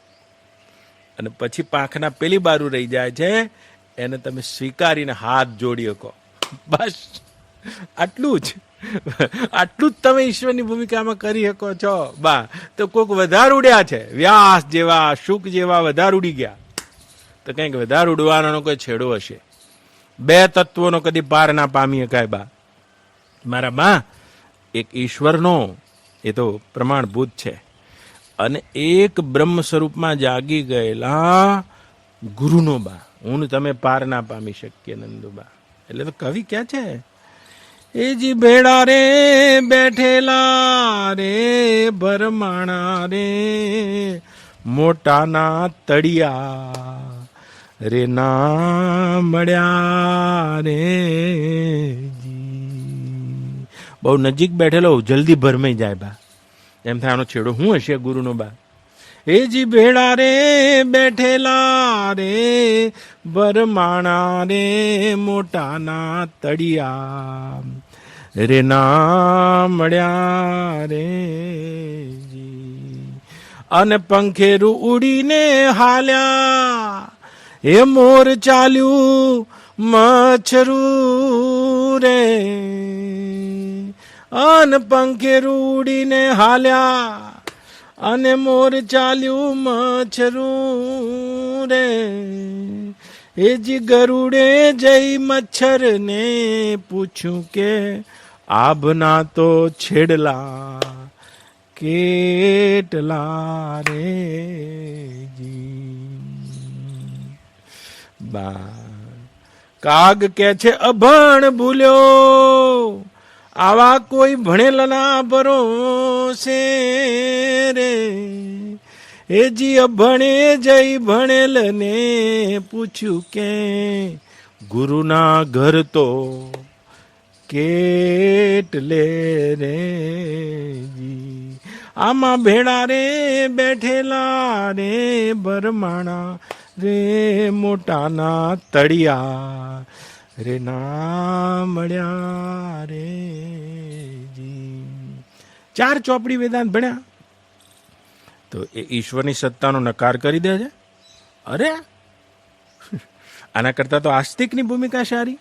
અને પછી પાંખના પેલી બાજુ રહી જાય છે, એને તમે સ્વીકારીને હાથ જોડી શકો બસ. આટલું જ તમે ઈશ્વરની ભૂમિકામાં કરી શકો છો બા. તો કોઈક વધારે ઉડ્યા છે, વ્યાસ જેવા શુક જેવા વધારે ઉડી ગયા, તો કંઈક વધારે ઉડવાનો કોઈ છેડો હશે. બે તત્વોનો કદી પાર ના પામી શકાય બા મારા બા. એક ઈશ્વરનો, એ તો પ્રમાણભૂત છે, અને એક બ્રહ્મ સ્વરૂપમાં જાગી ગયેલા ગુરુનો બા. હું તમે પાર ના પામી શકીએ નંદુબા. એટલે તો કવિ ક્યાં છે? એ જી ભેડા રે બેઠેલા રે ભરમાણા રે, મોટાના તળિયા રે ના મળ્યા રે જી. બહુ નજીક બેઠેલો જલ્દી ભરમાઈ જાય બા. એમ થાય આનો છેડો શું હશે ગુરુનો બા. એ જી ભેળા રે બેઠેલા રે બરમાણા રે મોટાના તળિયા રે ના મળ્યા રે જી. અને પંખેરું ઉડીને હાલ્યા એ મોર ચાલ્યું મચ્છરું રે. અન પંખેરું ઉડીને હાલ્યા અને મોર ચાલ્યું મચ્છરું રે. એ જી ગરુડે જઈ મચ્છર ને પૂછ્યું કે આભના તો છેડલા કેટલા રે જી. બા કાગ કે છે અભણ ભૂલ્યો આવા કોઈ ભણેલા ભરોસે રે. એ જી અભણે જઈ ભણેલ ને પૂછ્યું કે ગુરુના ઘર તો કેટલે રે જી. આમાં ભેળા રે બેઠેલા રે બરમાણા રે મોટાના તળિયા રે ના મળ્યા રે જી. 4 ચોપડી વેદાંત ભણ્યા તો એ ઈશ્વરની સત્તાનો નકાર કરી દે છે. અરે આના કરતા તો આસ્તિકની ભૂમિકા સારી.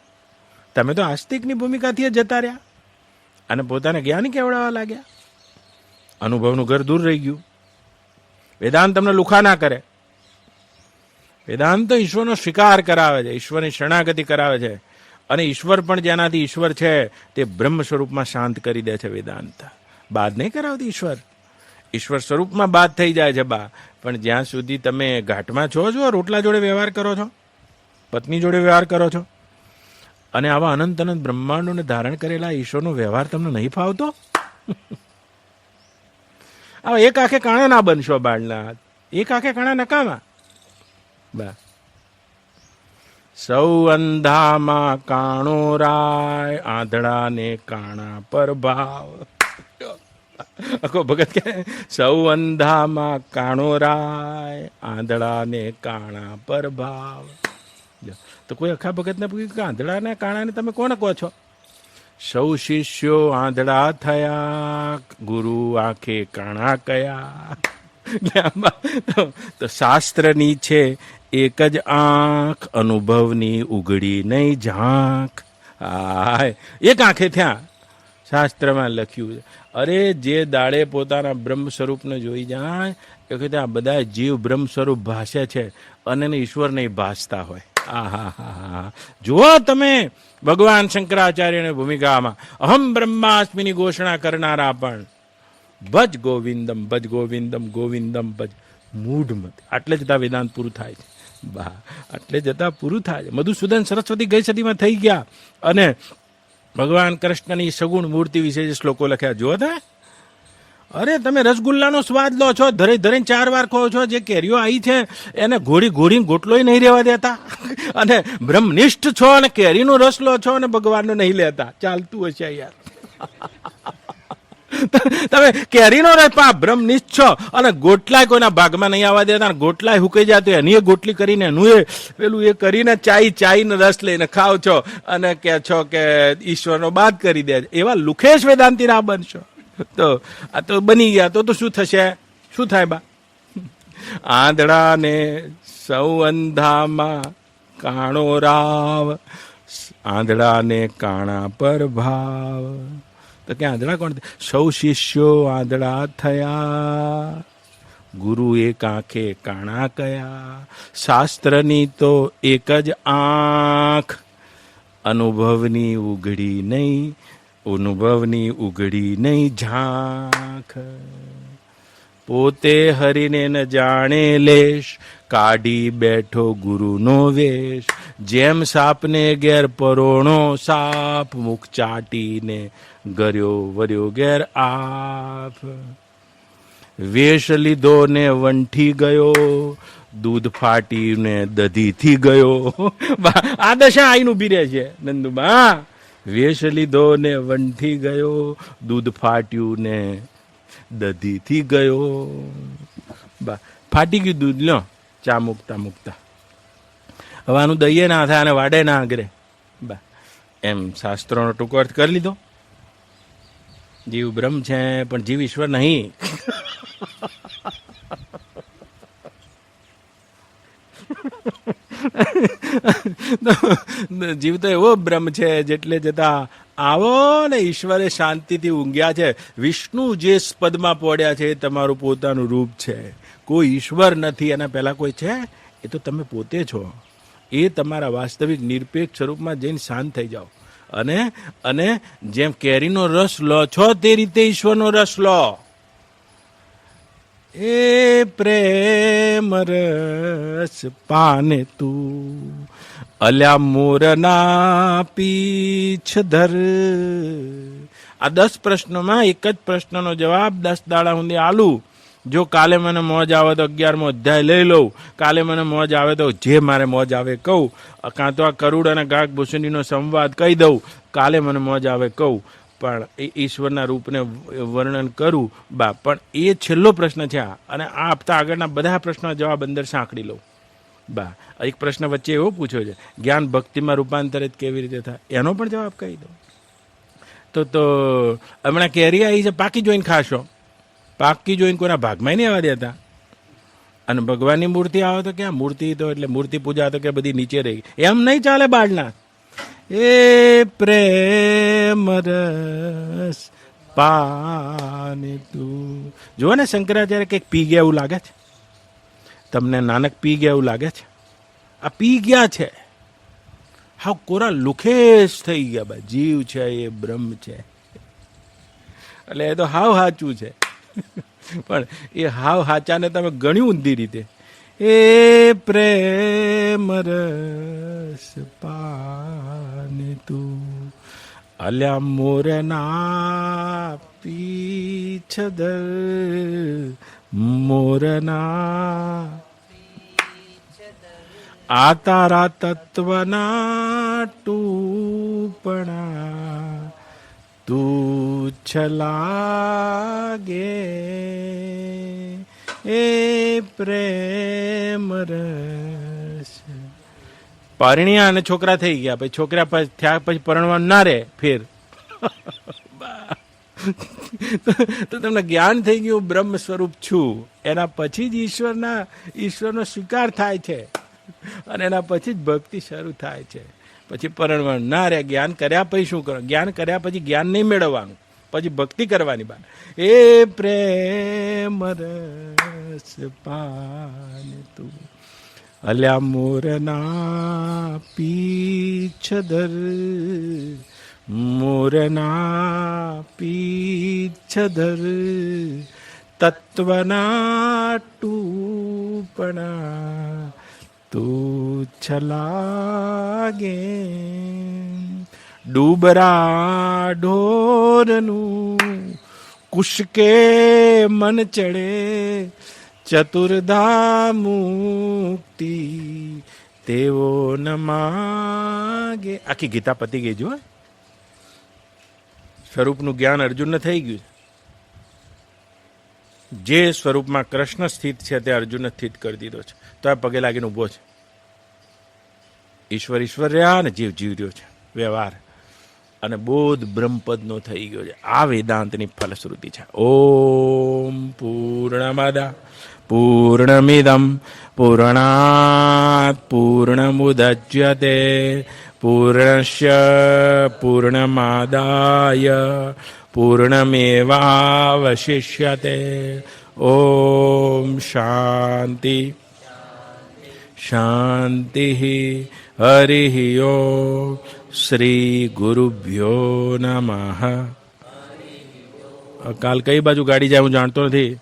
તમે તો આસ્તિકની ભૂમિકાથી જતા રહ્યા અને પોતાને જ્ઞાન કેવડાવવા લાગ્યા. અનુભવનું ઘર દૂર રહી ગયું. વેદાંત તમને લુખા ના કરે. વેદાંત તો ઈશ્વરનો સ્વીકાર કરાવે છે, ઈશ્વરની શરણાગતિ કરાવે છે. અને ઈશ્વર પણ જેનાથી ઈશ્વર છે તે બ્રહ્મ સ્વરૂપમાં શાંત કરી દે છે. વેદાંત બાદ નહીં કરાવતી. ઈશ્વર સ્વરૂપમાં બાદ થઈ જાય છે બા. પણ જ્યાં સુધી તમે ઘાટમાં છો રોટલા જોડે વ્યવહાર કરો છો, પત્ની જોડે વ્યવહાર કરો છો અને આવા અનંત અનંત બ્રહ્માંડોને ધારણ કરેલા ઈશ્વરનો વ્યવહાર તમને નહીં ફાવતો. આવા એક આંખે કાણા ના બનશો બાળના. એક આંખે કાણા નકામા બા. સૌ અંધામાં કાણો રાય આંધળાને કાણા પર ભાવ. આખો ભગત કે સૌ અંધામાં કાણો રાય આંધળાને કાણા પર ભાવ. તો કોઈ આખા ભગતને પૂછ્યું કે આંધળાને કાણાને તમે કોને કહો છો? સૌ શિષ્યો આંધળા થયા ગુરુ આંખે કાણા કયા. તો શાસ્ત્રની છે એક જ આંખ અનુભવની ઉઘડી નહીં ઝાંખ. હાય એક આંખે થયા. શાસ્ત્રમાં લખ્યું છે. અરે જે દાડે પોતાના બ્રહ્મ સ્વરૂપને જોઈ જાય એ વખતે આ બધા જીવ બ્રહ્મ સ્વરૂપ ભાષે છે અને ઈશ્વર નહીં ભાસતા હોય. આહા જુઓ તમે ભગવાન શંકરાચાર્યની ભૂમિકામાં અહમ બ્રહ્માસ્મિની ઘોષણા કરનારા પણ ભજ ગોવિંદમ ભજ ગોવિંદમ ગોવિંદમ ભજ મૂઢમત. આટલે જતા વેદાંત પૂરું થાય છે બા. આટલે જતા પૂરું થાય છે. મધુસૂદન સરસ્વતી ગઈ સદીમાં થઈ ગયા અને ભગવાન કૃષ્ણની સગુણ મૂર્તિ વિશે જે શ્લોકો લખ્યા જુઓ તમે. અરે તમે રસગુલ્લાનો સ્વાદ લો છો, ધરે ધરીને 4 વાર ખો છો. જે કેરીઓ આવી છે એને ઘોડી ગોટલોય નહીં રહેવા દેતા અને બ્રહ્મનિષ્ઠ છો અને કેરીનો રસ લો છો અને ભગવાનનો નહીં લેતા. ચાલતું હશે યાર. તમે કેરીનો રસ બ્રહ્મનિષ્ઠ છો અને ગોટલાય કોઈના ભાગમાં નહીં આવવા દેતા. ગોટલાય હુકાઈ જાય તો એની ગોટલી કરીને એનું એ પેલું એ કરીને ચાઈનો રસ લઈને ખાવ છો અને કહે છો કે ઈશ્વરનો બાદ કરી દે. એવા લુખેશ વેદાંતી ના બનશો. તો આ તો બની ગયા તો શું થશે? શું થાય બા? આંધળા ને સૌ અંધામાં કાણો રાવ આંધળા ને કાણા પર ભાવ. તો કે આંધળા કોણ? સૌ શિષ્યો આંધળા થયા ગુરુ એક આંખે કાણા કયા. શાસ્ત્રની તો એક જ આંખ અનુભવની ઉઘડી નહીં ઝાંખ. પોતે હરીને ન જાણે લેશ કાઢી બેઠો ગુરુનો વેશ. જેમ સાપને ઘેર પરોણો સાપ મુખ ચાટીને ગર્યો વર્યો ઘેર આપ. વેશ લીધો ને વંઠી ગયો દૂધ ફાટીને દધીથી ગયો. આ દશા આઈને ઉભી રહે છે નંદુબા. વેશ લીધો ને વંઠી ગયો, દૂધ ફાટ્યું ને દધીથી ગયો. ફાટી ગયું દૂધ, લ્યો ચા મૂકતા મૂકતા. હવે આનું દઈએ ના થાય અને વાડે ના આગરે. એમ શાસ્ત્રોનો ટૂંકો અર્થ કરી લીધો. જીવ બ્રહ્મ છે પણ જીવ ઈશ્વર નહીં. જીવ તો એવો બ્રહ્મ છે જેટલે જતા આવો ને ઈશ્વરે શાંતિથી ઊંઘ્યા છે. વિષ્ણુ જે પદમાં પડ્યા છે એ તમારું પોતાનું રૂપ છે. કોઈ ઈશ્વર નથી, એના પહેલા કોઈ છે? એ તો તમે પોતે છો. એ તમારા વાસ્તવિક નિરપેક્ષ સ્વરૂપમાં જઈને શાંત થઈ જાઓ. અને જેમ કેરીનો રસ લો છો તે રીતે ઈશ્વરનો રસ લો. એ પ્રેમ રસ પાને તું અલ્યા મોરના પીછ ધર. આ 10 પ્રશ્નોમાં એક જ પ્રશ્નનો જવાબ 10 દાડા સુધી આલું. જો કાલે મને મોજ આવે તો 11મો અધ્યાય લઈ લઉં, કાલે મને મોજ આવે તો જે મારે મોજ આવે કહું, કાં તો આ કરુડ અને ગાગ ભૂષણીનો સંવાદ કહી દઉં, કાલે મને મોજ આવે કહું, પણ એ ઈશ્વરના રૂપને વર્ણન કરું. પણ એ છેલ્લો પ્રશ્ન છે આ. અને આ આપતા આગળના બધા પ્રશ્નોના જવાબ અંદર સાંકળી લઉં. એક પ્રશ્ન વચ્ચે એવો પૂછ્યો છે, જ્ઞાન ભક્તિમાં રૂપાંતરિત કેવી રીતે થાય, એનો પણ જવાબ કહી દઉં. તો હમણાં કેરી આવી છે, પાકી જોઈને ખાશો. પાકી જોઈને કોઈના ભાગમાં નહીં આવવા દેતા. અને ભગવાનની મૂર્તિ આવે તો ક્યાં? મૂર્તિ તો એટલે મૂર્તિ પૂજા તો કે બધી નીચે રહી. એમ નહીં ચાલે બાળના. એ પ્રેમ રસ પાને તું. જુઓ ને શંકરાચાર્ય કંઈક પી ગયા એવું લાગે છે તમને? નાનક પી ગયા એવું લાગે છે? આ પી ગયા છે. હા, કોરા લુખેશ થઈ ગયા. જીવ છે એ બ્રહ્મ છે. એટલે એ તો હાવ સાચું છે. પણ એ હાવ હાચાને તમે ગણ્યું ઊંધી રીતે. એ પ્રેમ રસ પાને તું અલ્યા મોરના પીછ ધર. મોરના આ તારા તત્વના ટૂપણા તું છલાગે. એ પ્રેમ રસ. પરણ્યા અને છોકરા થઈ ગયા, પછી છોકરા થયા પછી પરણવાનું ના રહે ફેર. તો તમને જ્ઞાન થઈ ગયું બ્રહ્મ સ્વરૂપ છું. એના પછી જ ઈશ્વરનો સ્વીકાર થાય છે. અને એના પછી જ ભક્તિ શરૂ થાય છે. પછી પરણવાનું ના રહે. જ્ઞાન કર્યા પછી શું કરો? જ્ઞાન કર્યા પછી જ્ઞાન નહીં મેળવવાનું, પછી ભક્તિ કરવાની બાત. એ પ્રેમ રસ પાને તું અલ્યા મોરના પીછ ધર. મોરના પીછ ધર તત્વના ટૂપણા તું છલાગે. ડૂબરા ઢોરનું કુશકે મન ચડે, ચતુર્ધા મુક્તિ તેવો ન માગે. આખી ગીતા પતી ગઈ. જો સ્વરૂપનું જ્ઞાન અર્જુનને થઈ ગયું. જે સ્વરૂપમાં કૃષ્ણ સ્થિત છે તે અર્જુનને સ્થિત કરી દીધો છે. તો આ પગે લાગીને ઊભો છે. ઈશ્વર ઈશ્વર રહ્યા ને જીવ જીવ રહ્યો છે. વ્યવહાર અને બોધ બ્રહ્મપદનો થઈ ગયો છે. આ વેદાંતની ફલશ્રુતિ છે. ઓમ પૂર્ણમદ પૂર્ણમિદમ પૂર્ણાત પૂર્ણમુદચ્યતે પૂર્ણસ્ય પૂર્ણમાદાય પૂર્ણમેવાવશિષ્યતે. ઓમ શાંતિ શાંતિ. હરિ ઓમ. શ્રી ગુરુભ્યો નમઃ. કાલ કઈ બાજુ ગાડી જાય હું જાણતો નથી.